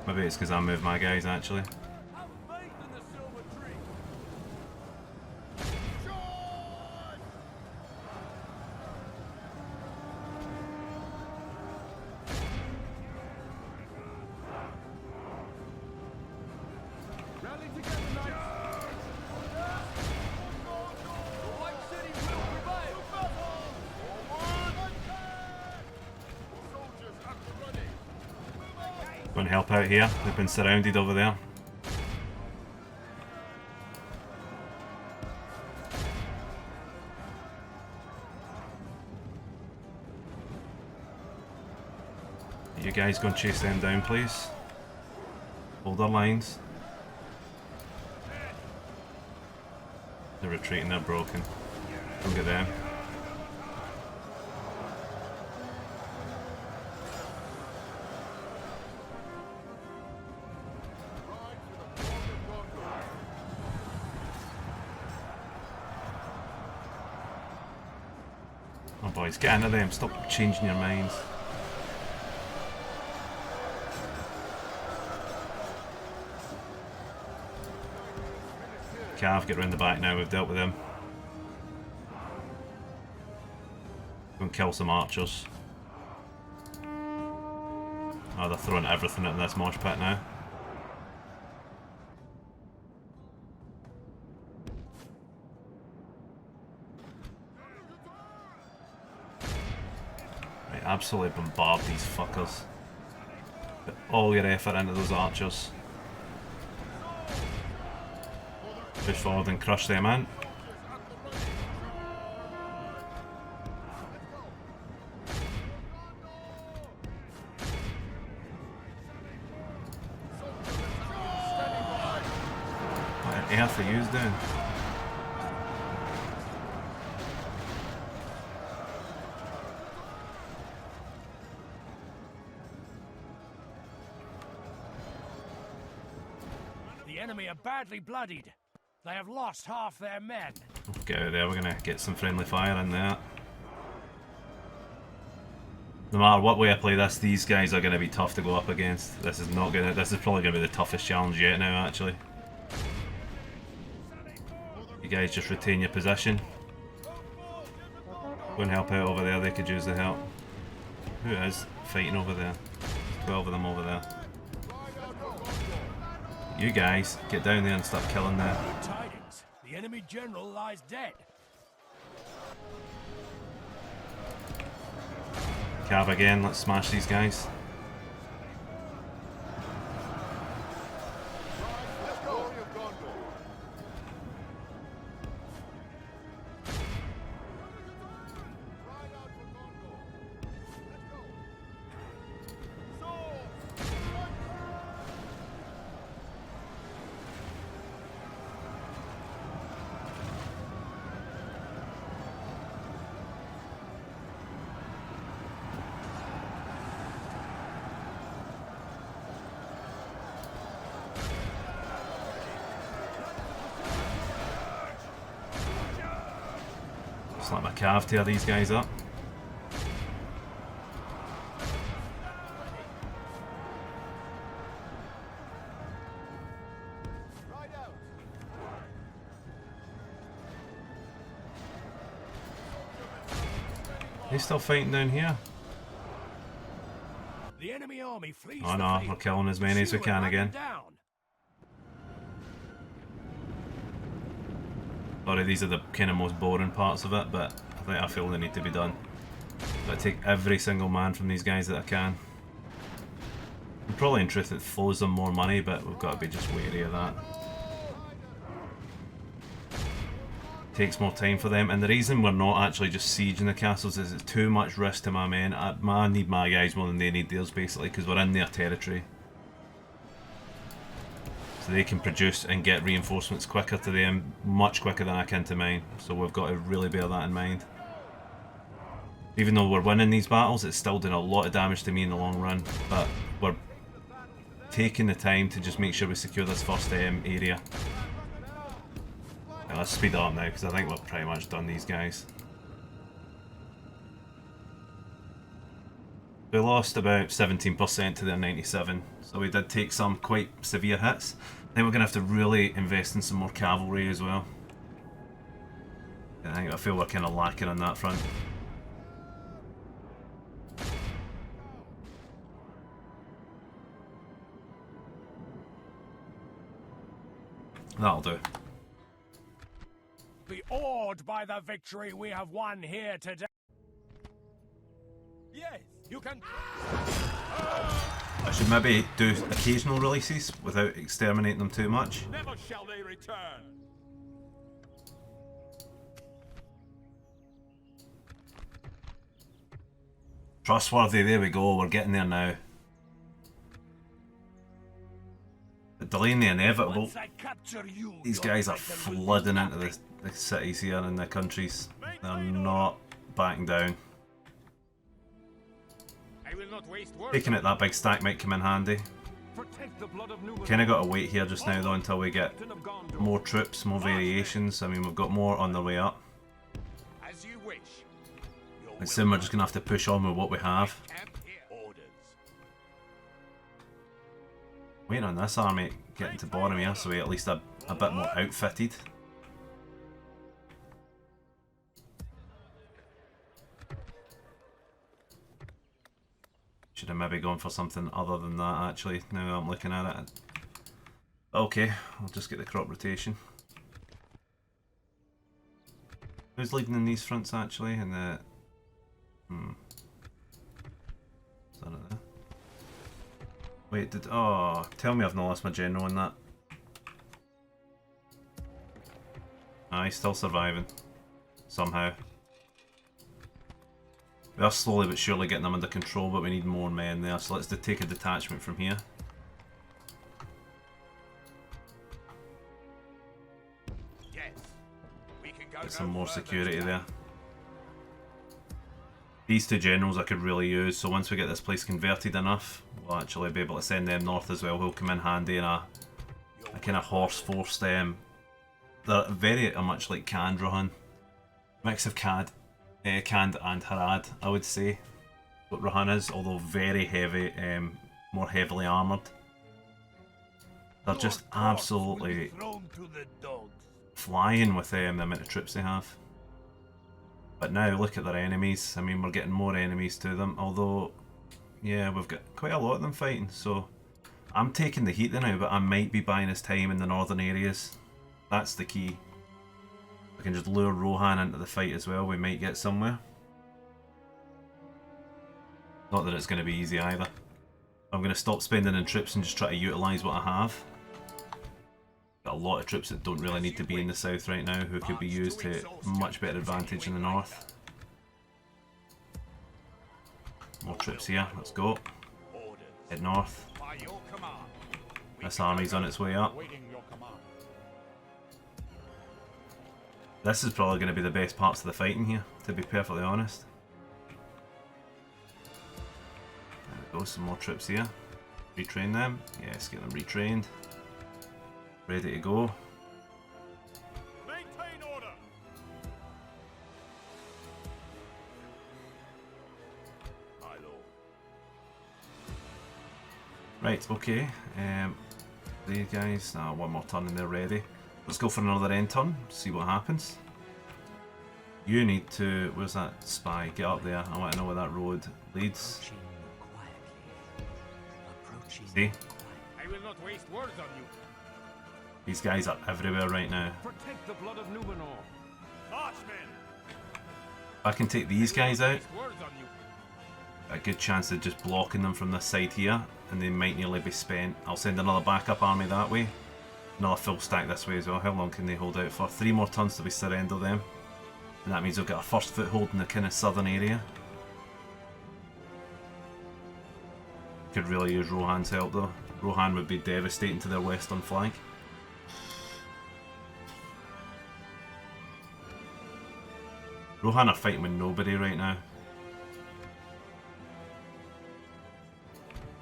Maybe it's because I moved my guys, actually. Have faith in the silver tree. Rally together, knights. The White City will prevail. Forward. Soldiers at the ready. Go and help out here. They've been surrounded over there. You guys go and chase them down, please. Hold their lines. They're retreating, they're broken. Don't get them. Oh boys, get into them, stop changing your minds. Cav, get round the back now, we've dealt with him. Go and kill some archers. Oh, they're throwing everything at this mosh pit now. Right, absolutely bombard these fuckers. Put all your effort into those archers. Push forward and crush them in. What on earth are you doing? The enemy are badly bloodied. They have lost half their men. Get out of there, we're gonna get some friendly fire in there. No matter what way I play this, these guys are gonna be tough to go up against. This is probably gonna be the toughest challenge yet now, actually. You guys just retain your position. Go and help out over there, they could use the help. Who is fighting over there? 12 of them over there. You guys, get down there and start killing them. Good tidings. The enemy general lies dead. Cav again, let's smash these guys. Let's go. Glory of Gondor. Ride out for Gondor. Let's go. Swords. Just let my Cav tear these guys up. Ride out. They still fighting down here? The enemy army flees Oh the no, field. we're killing as many as we Pursue and can run them again. down. Sorry, these are the kind of most boring parts of it, but I feel they need to be done. Gotta take every single man from these guys that I can. And probably in truth it flows them more money, but we've got to be just wary of that. Takes more time for them, and the reason we're not actually just sieging the castles is it's too much risk to my men. I need my guys more than they need theirs, basically, because we're in their territory. So they can produce and get reinforcements quicker to them, much quicker than I can to mine. So we've got to really bear that in mind. Even though we're winning these battles, it's still doing a lot of damage to me in the long run. But we're taking the time to just make sure we secure this first area. Now, let's speed it up now, because I think we're pretty much done these guys. We lost about 17% to their 97, so we did take some quite severe hits. I think we're going to have to really invest in some more cavalry as well. I feel we're kind of lacking on that front. That'll do. Be awed by the victory we have won here today. Yes, you can. I should maybe do occasional releases without exterminating them too much. Never shall they return. Trustworthy, there we go, we're getting there now. But delaying the inevitable. Once I capture you, These your guys are title will flooding be into the cities here and the countries. They're not backing down. I will not waste words. Taking it that big stack might come in handy. Protect the blood of Numenor. Kinda gotta wait here just now though until we get Captain of Gondor. more troops, more variations. I mean, we've got more on the way up. As you wish. Your And soon we're just gonna have to push on with what we have. camp here. Orders. Waiting on this army getting to Boromir, so we're at least a bit more outfitted. Should have maybe gone for something other than that actually, now that I'm looking at it. Okay, I'll just get the crop rotation. Who's leading in these fronts actually? In the... Is that it there? Wait, did... Oh, tell me I've not lost my general in that. Ah, he's still surviving. Somehow. We are slowly but surely getting them under control, but we need more men there, so let's take a detachment from here. Yes. We can go Get some more further security today. there. These two generals I could really use, so once we get this place converted enough, we'll actually be able to send them north as well, who'll come in handy in a kind of horse-forced... they're very much like Rohan. Mix of Cand and Harad, I would say. What Rohan is, although very heavy, more heavily armoured. They're just absolutely flying with the amount of troops they have. But now look at their enemies. I mean, we're getting more enemies to them, although, yeah, we've got quite a lot of them fighting, so I'm taking the heat now, but I might be buying his time in the northern areas. That's the key. We can just lure Rohan into the fight as well, we might get somewhere. Not that it's going to be easy either. I'm going to stop spending in troops and just try to utilise what I have. Got a lot of troops that don't really need to be in the south right now, who could be used to much better advantage in the north. More troops here, let's go. Head north. By your command. This army's on its way up. Waiting your command. This is probably going to be the best parts of the fighting here, to be perfectly honest. There we go, some more troops here. Retrain them. Yes, get them retrained. Ready to go. Maintain order. My lord. Right, okay. These guys, one more turn and they're ready. Let's go for another end turn, see what happens. You need to... Where's that spy? Get up there. I want to know where that road leads. See? I will not waste words on you. These guys are everywhere right now. Protect the blood of Numenor. Marchmen. If I can take these guys out, Waste words on you. a good chance of just blocking them from this side here, and they might nearly be spent. I'll send another backup army that way. Another full stack this way as well. How long can they hold out for? 3 more turns till we surrender them. And that means we've got a first foothold in the kind of southern area. Could really use Rohan's help though. Rohan would be devastating to their western flank. Rohan are fighting with nobody right now.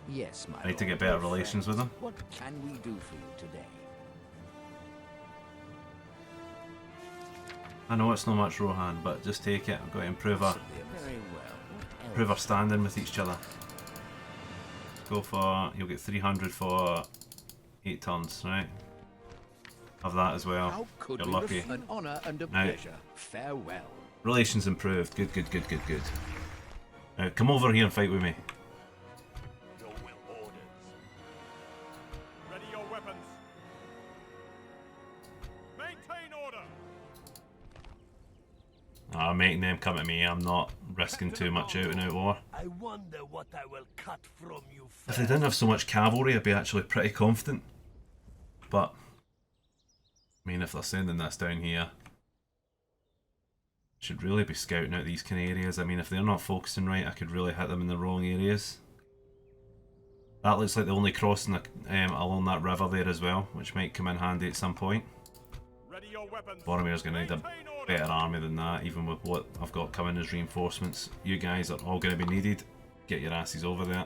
Yes, my I need to lord. get better Good relations with friends. them. What can we do for you today? I know it's not much Rohan, but just take it. I've got to improve our Very well. What improve our else? standing with each other. Go for, you'll get 300 for 8 turns, right? Have that as well. How could You're we lucky. An honour and a Now- pleasure. Farewell. Relations improved. Good, good, good, good, good. Now come over here and fight with me. Your will orders. Ready your weapons. Maintain order. I'm making them come at me. I'm not risking too much out and out war. I wonder what I will cut from you If first. they didn't have so much cavalry, I'd be actually pretty confident. But, I mean, if they're sending this down here, should really be scouting out these kind of areas. I mean, if they're not focusing right, I could really hit them in the wrong areas. That looks like the only crossing along that river there as well, which might come in handy at some point. Ready your weapons. Boromir's going to need a Maintain order. better army than that, even with what I've got coming as reinforcements. You guys are all going to be needed. Get your asses over there.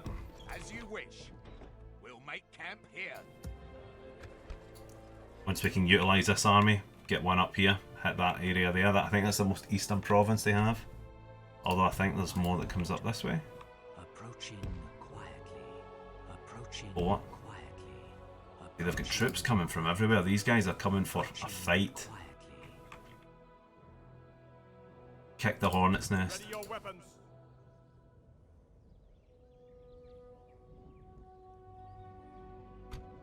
As you wish. We'll make camp here. Once we can utilise this army, get one up here, hit that area there. I think that's the most eastern province they have. Although I think there's more that comes up this way. Approaching quietly. Approaching Or what? quietly. They've got troops coming from everywhere. These guys are coming for a fight. Kick the hornet's nest. Ready your weapons.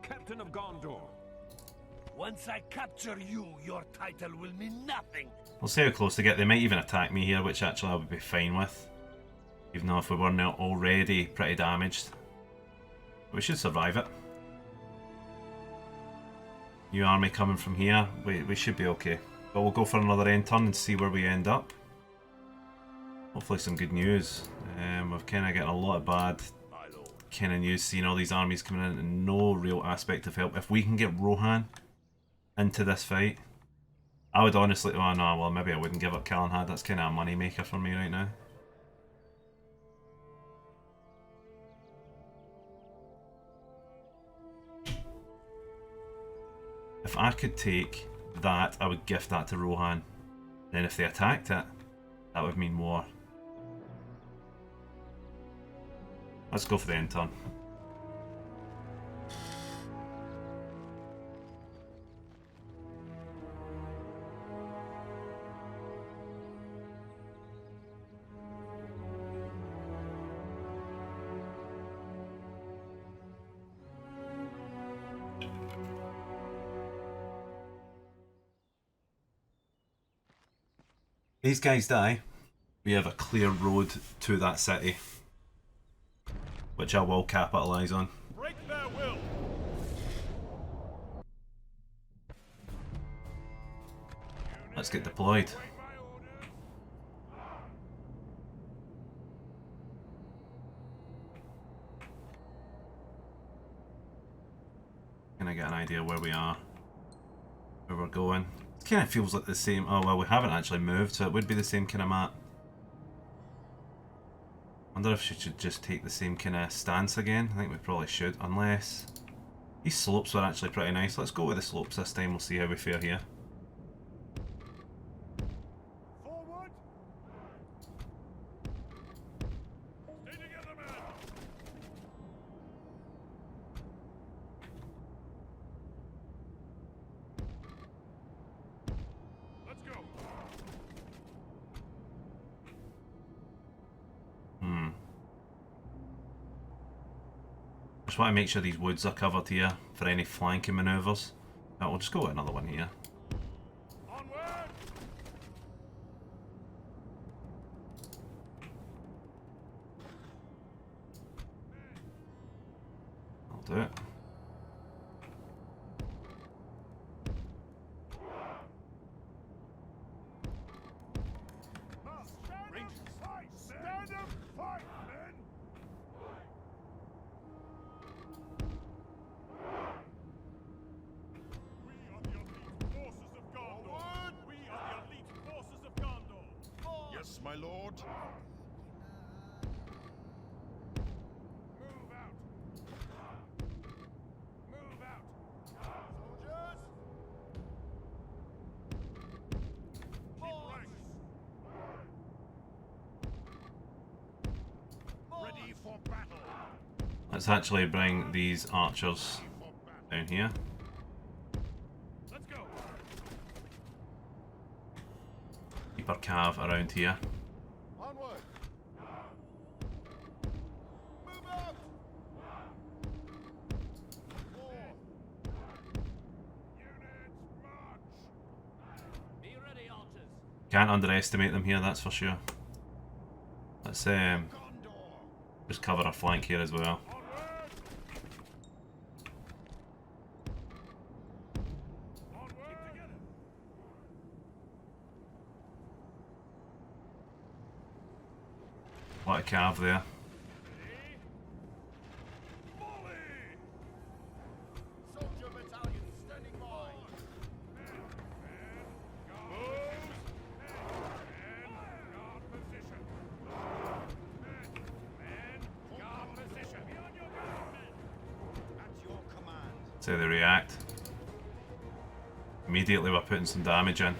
Captain of Gondor. Once I capture you, your title will mean nothing. We'll see how close they get. They might even attack me here, which actually I would be fine with. Even though if we weren't already pretty damaged. We should survive it. New army coming from here. We should be okay. But we'll go for another end turn and see where we end up. Hopefully some good news. We've kind of getting a lot of bad kind of news, seeing all these armies coming in and no real aspect of help. If we can get Rohan into this fight, I would honestly... Oh no, well maybe I wouldn't give up Calenhad. That's kind of a money maker for me right now. If I could take that, I would gift that to Rohan. Then if they attacked it, that would mean war. Let's go for the end turn. These guys die. We have a clear road to that city, which I will capitalise on. Break their will. Let's get deployed. Can I get an idea where we are? Where we're going? It kind of feels like the same... Oh well, we haven't actually moved, so it would be the same kind of map. Wonder if she should just take the same kind of stance again. I think we probably should, unless... These slopes were actually pretty nice. Let's go with the slopes this time, we'll see how we fare here. Forward. Stay together, men. Let's go. Just want to make sure these woods are covered here for any flanking manoeuvres. Right, we'll just go with another one here. Onward. I'll do it. Stand and fight, men. We are the elite forces of Gondor. We are the elite forces of Gondor. Yes, my lord. Move out. Move out. Soldiers. Keep ranks. Ready for battle. Let's actually bring these archers down here. Let's go. Keep our cav around here. Onward. Move out. War. Units march. Be ready, archers. Can't underestimate them here, that's for sure. Let's just cover our flank here as well. Onward. Onward. Keep together. What a cav there. Volley. Soldier battalion standing by. Guard position. Guard position. Be on your guard, men. At your command. See how they react. Immediately we're putting some damage in.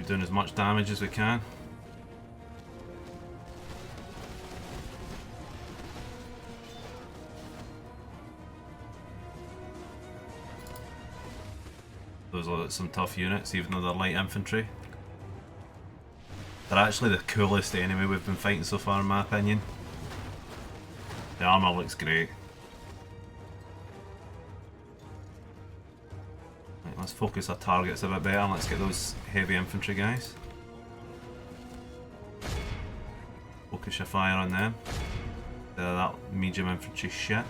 We're doing as much damage as we can. Those are some tough units, even though they're light infantry. They're actually the coolest enemy we've been fighting so far, in my opinion. The armour looks great. Right, let's focus our targets a bit better and let's get those heavy infantry guys. Focus your fire on them. That medium infantry shit.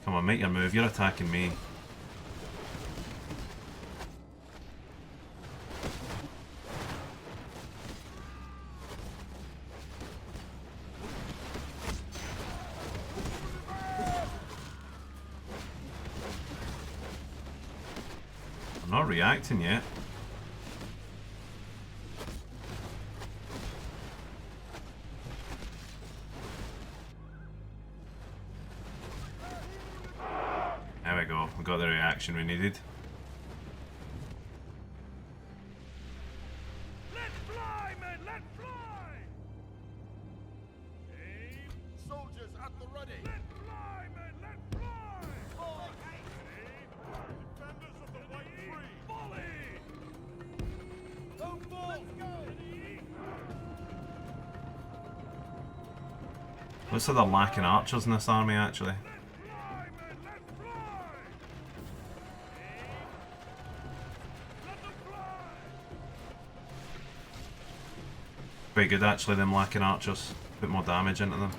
Come on, make your move. You're attacking me. I'm not reacting yet. There we go, we got the reaction we needed. Let fly, men, let fly! Aim. Soldiers at the ready. Let fly, men, let fly! Defenders of the White Tree. Volley! Don't fall. Let's go. Looks like they're lacking archers in this army actually. Fly, men, let fly! Let them fly! Pretty good actually, them lacking archers. Put more damage into them.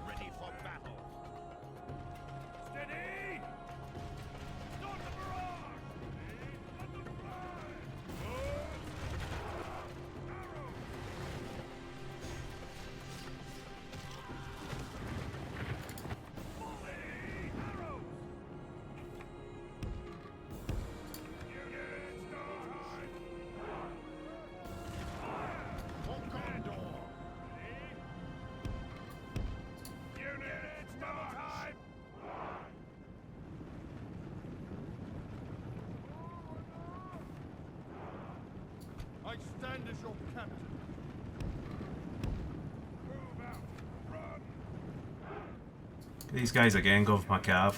Ready for battle. Steady! Start the barrage! Let them fly! Arrows! Volley! Arrows! Units die! For Gondor. Units die! I stand as your captain. Move out! Run! These guys again go for my cav.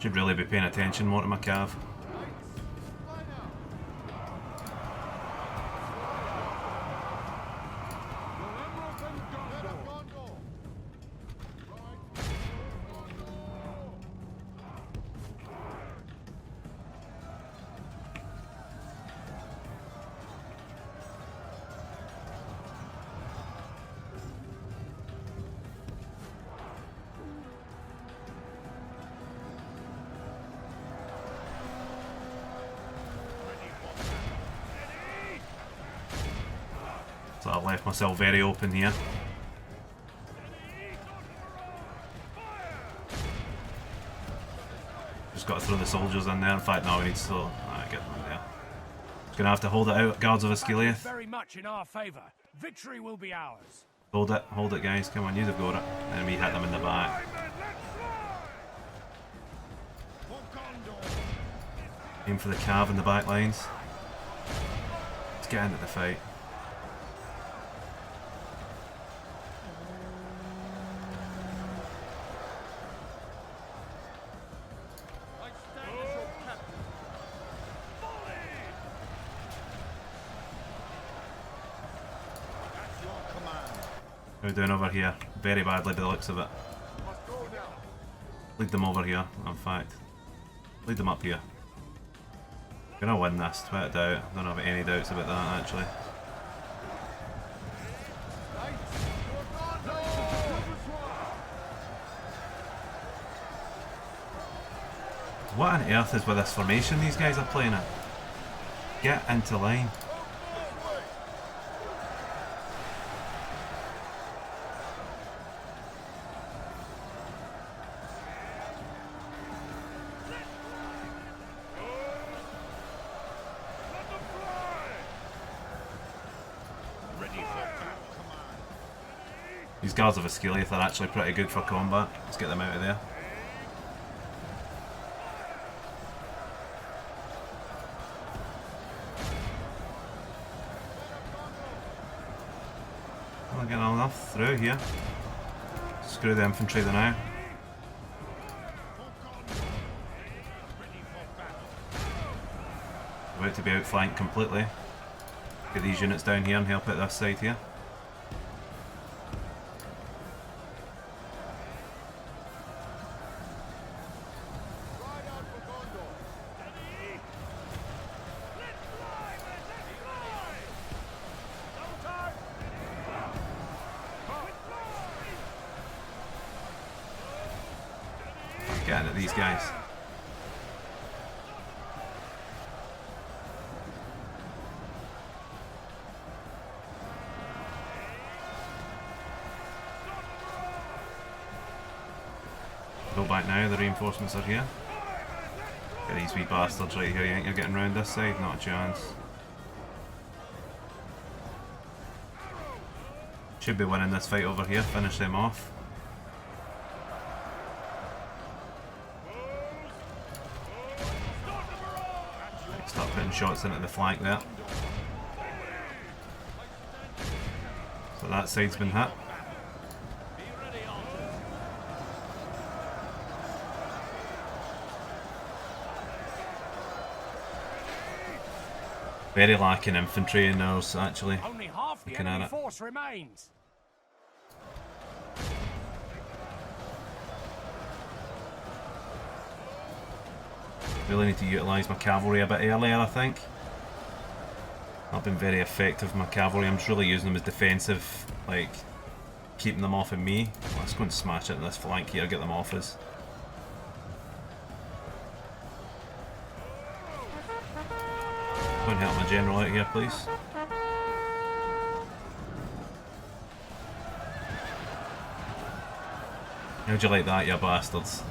Should really be paying attention more to my cav. Knights, fly now. Your emerald and Gondor. Men of Gondor. Right. So I left myself very open here. Just got to throw the soldiers in there. In fact, no, we need to still get them in there. Just gonna have to hold it out, guards of Ascleith. Very much in our favour. Victory will be ours. Hold it, guys. Come on, you've got it. And we hit them in the back. Fly, men, let fly! For Gondor. Aim for the cav in the back lines. Let's get into the fight. I stand as your captain. At your command. How are we doing over here? Very badly by the looks of it. Must go now. Lead them over here, in fact. Lead them up here. Gonna win this, without a doubt. Don't have any doubts about that, actually. Knights, for Gondor. What on earth is with this formation these guys are playing in? Get into line. These guards of Ascaleith are actually pretty good for combat. Let's get them out of there. We're getting enough through here. Screw the infantry then now. About to be outflanked completely. Get these units down here and help out this side here. Ride out for Gondor. Getting at these guys. Go back now, the reinforcements are here. Get these wee bastards right here, you think you're getting round this side? Not a chance. Should be winning this fight over here, finish them off. Start putting shots into the flank there. So that side's been hit. Very lacking infantry in those, actually. Only half the Looking at enemy it. force remains. Really need to utilise my cavalry a bit earlier, I think. Not been very effective, my cavalry. I'm just really using them as defensive, like keeping them off of me. Let's go and smash it in this flank here, get them off us. Go and help my general out here, please. How'd you like that, you bastards?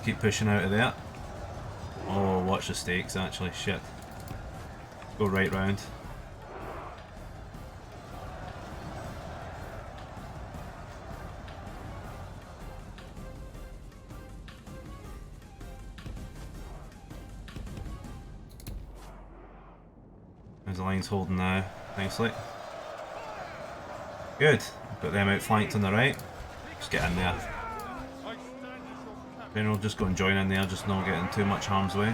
Keep pushing out of there. Oh, watch the stakes, actually. Shit. Go right round. There's the lines holding now, nicely. Good. Got them outflanked on the right. Just get in there. General, just go and join in there, just not getting too much harm's way.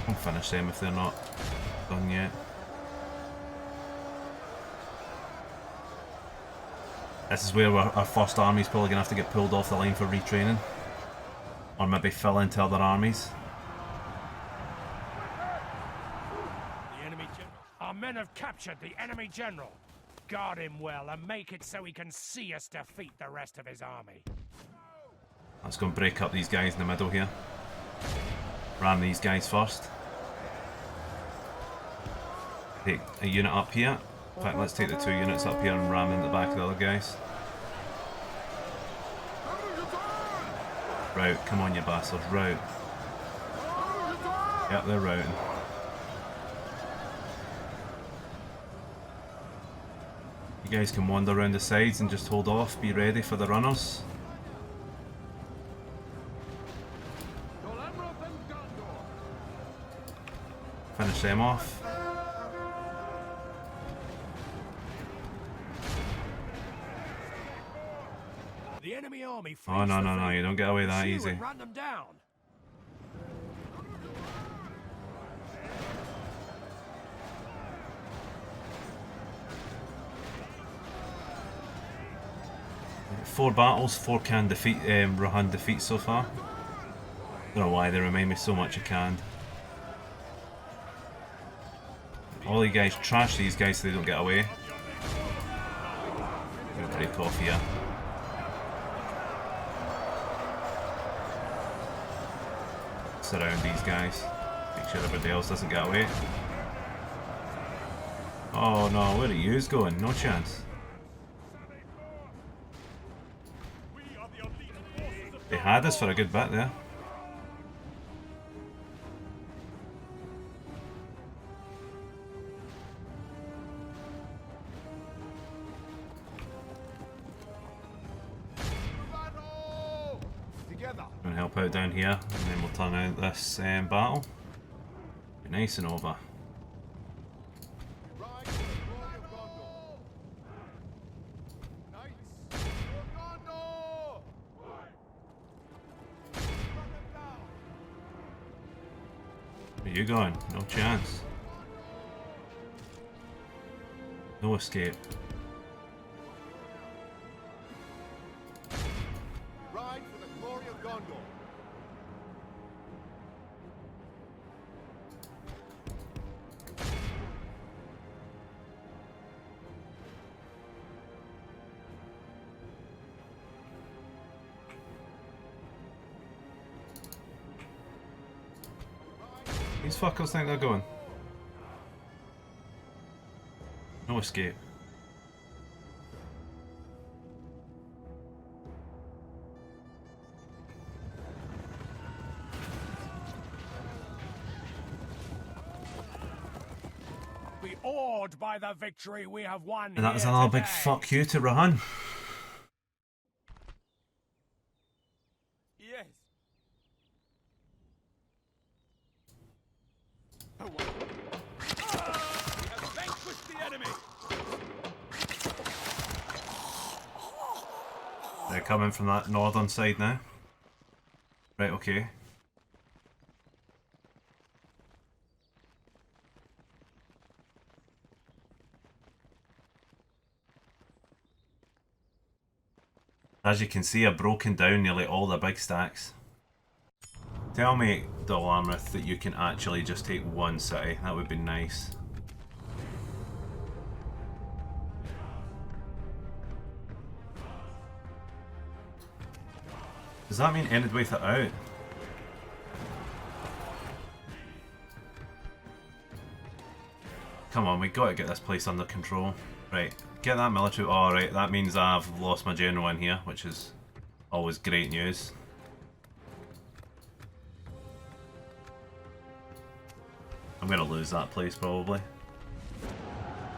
I'll finish them if they're not done yet. This is where our first army's probably going to have to get pulled off the line for retraining. Or maybe fill into other armies. The enemy general. Our men have captured the enemy general. Guard him well and make it so he can see us defeat the rest of his army. Let's go and break up these guys in the middle here. Ram these guys first. Take a unit up here. In fact, let's take the 2 units up here and ram in the back of the other guys. Route, come on you bastards, route. Yep, they're routing. You guys can wander around the sides and just hold off, be ready for the runners. Finish them off. The enemy army Oh no, you don't get away that easy. Run them down. Four battles, 4 can defeat, Rohan defeats so far. Don't know why they remind me so much of Canned. All you guys trash these guys so they don't get away. Gonna break off here. Surround these guys. Make sure everybody else doesn't get away. Oh no, where are yous going? No chance. They had us for a good bit there. Help out down here, and then we'll turn out this battle. Be nice and over. Ride for the glory of Gondor. Knights for Gondor! Run them down. Where you going? No chance. No escape. Ride for the glory of Gondor. These fuckers think they're going. No escape. Be awed by the victory we have won. And that was here another big today. fuck you to Rahan. Yes. We have vanquished the enemy. They're coming from that northern side now. Right, okay. As you can see, I've broken down nearly all the big stacks. Tell me, Dol Amrith, that you can actually just take one city. That would be nice. Does that mean Enedwaith are out? Come on, we got to get this place under control. Right, get that military. Oh, right, that means I've lost my general in here, which is always great news. I'm going to lose that place probably.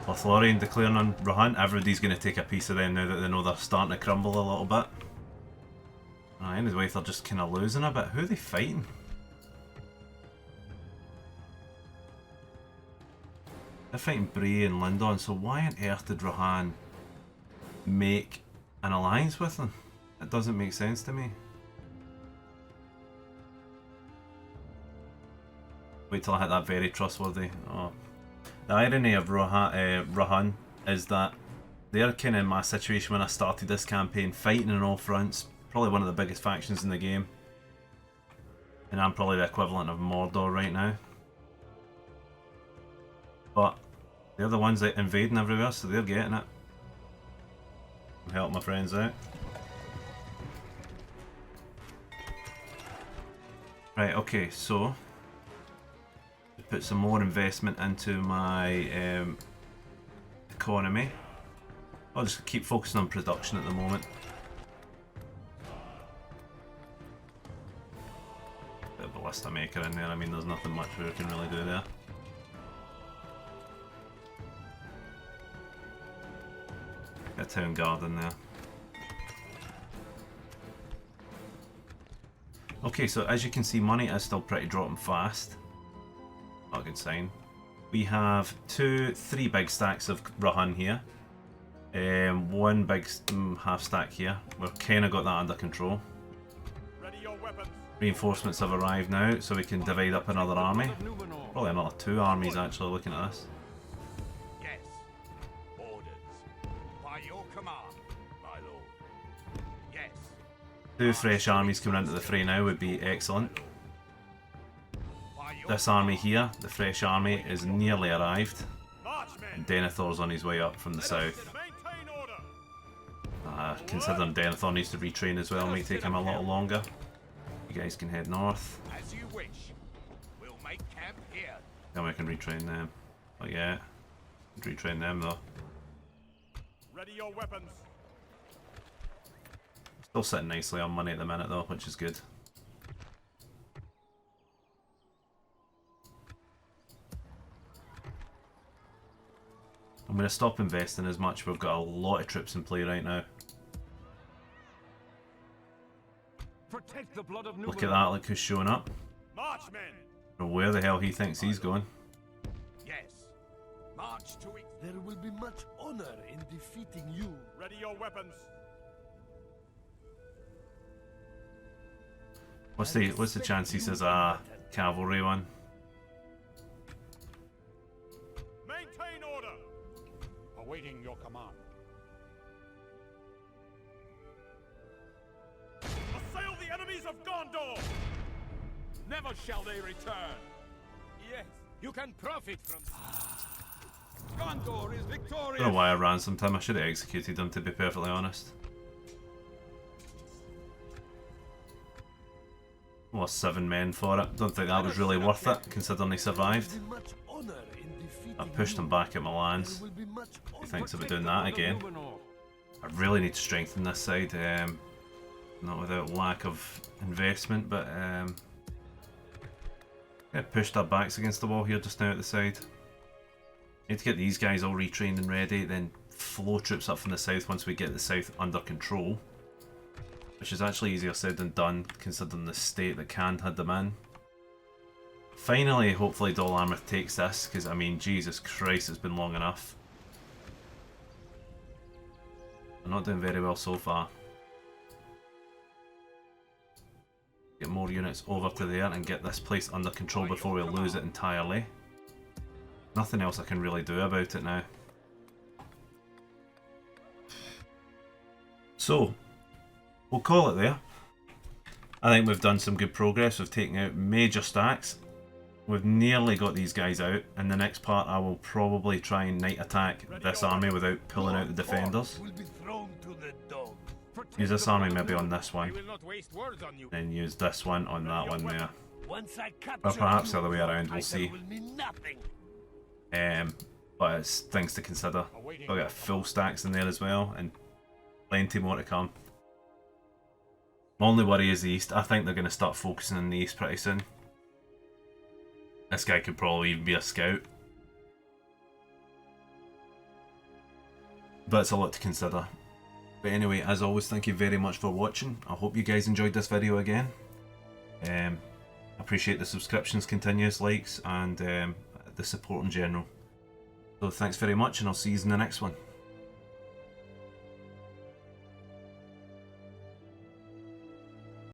Lothlorien declaring on Rahan. Everybody's going to take a piece of them now that they know they're starting to crumble a little bit. Anyway, they're just kind of losing a bit. Who are they fighting? They're fighting Bray and Lindon, so why on earth did Rahan make an alliance with them? It doesn't make sense to me. Wait till I hit that very trustworthy. Oh. The irony of Rahan is that they're kind of in my situation when I started this campaign, fighting on all fronts. Probably one of the biggest factions in the game. And I'm probably the equivalent of Mordor right now. But they're the ones that invading everywhere, so they're getting it. I'm helping my friends out. Right, okay, so put some more investment into my economy. I'll just keep focusing on production at the moment. Bit of a ballista maker in there. I mean, there's nothing much we can really do there. Get a town guard in there. Okay, so as you can see, money is still pretty dropping fast. Not a good sign. We have three big stacks of Rahan here. One big half stack here. We've kind of got that under control. Ready your weapons. Reinforcements have arrived now, so we can divide up another army. Probably another 2 armies actually, looking at this. Yes. Orders. By your command, my lord. Yes. 2 fresh armies coming into the fray now would be excellent. By your This army here, the fresh army, is nearly arrived. Marchmen. And Denethor's on his way up from the south. Maintain order. Considering Denethor needs to retrain as well, might take him a little longer. You guys can head north. As you wish. We'll make camp here. Then we can retrain them. But yeah, retrain them though. Ready your weapons. Still sitting nicely on money at the minute though, which is good. I'm going to stop investing as much. We've got a lot of troops in play right now. Protect the blood of Look at that, look who's showing up. March, men! I don't know where the hell he thinks he's going. Yes. March to it. There will be much honor in defeating you. Ready your weapons. What's the chance he says cavalry one? Maintain order. Awaiting your command. Assail the enemies of Gondor. Never shall they return. Yes, you can profit from. Gondor is I victorious. don't know why I ran sometime. I should have executed him, to be perfectly honest. Lost 7 men for it. Don't think that was really worth it, considering he survived. There will be much honor in defeating I pushed him back at my lands. There will be much He honor. thinks about doing that again. I really need to strengthen this side. Not without lack of investment, but yeah, pushed our backs against the wall here just now at the side. Need to get these guys all retrained and ready, then flow troops up from the south once we get the south under control. Which is actually easier said than done, considering the state that Khand had them in. Finally, hopefully Dol Amroth takes this, because I mean, Jesus Christ, it's been long enough. We're not doing very well so far. Get more units over to there and get this place under control before we lose it entirely. Nothing else I can really do about it now. So, we'll call it there. I think we've done some good progress. We've taken out major stacks. We've nearly got these guys out. In the next part I will probably try and night attack this army without pulling out the defenders. Will be thrown to the dogs. Use this army maybe on this one. We will not waste words on you. Then use this one on that one there. Once I capture Or perhaps the you, other way around, your we'll see. title will mean nothing. But it's things to consider. I'll get full stacks in there as well, and plenty more to come. My only worry is the east. I think they're going to start focusing on the east pretty soon. This guy could probably even be a scout. But it's a lot to consider. But anyway, as always, thank you very much for watching. I hope you guys enjoyed this video again. Appreciate the subscriptions, continuous likes, and the support in general. So thanks very much, and I'll see you in the next one.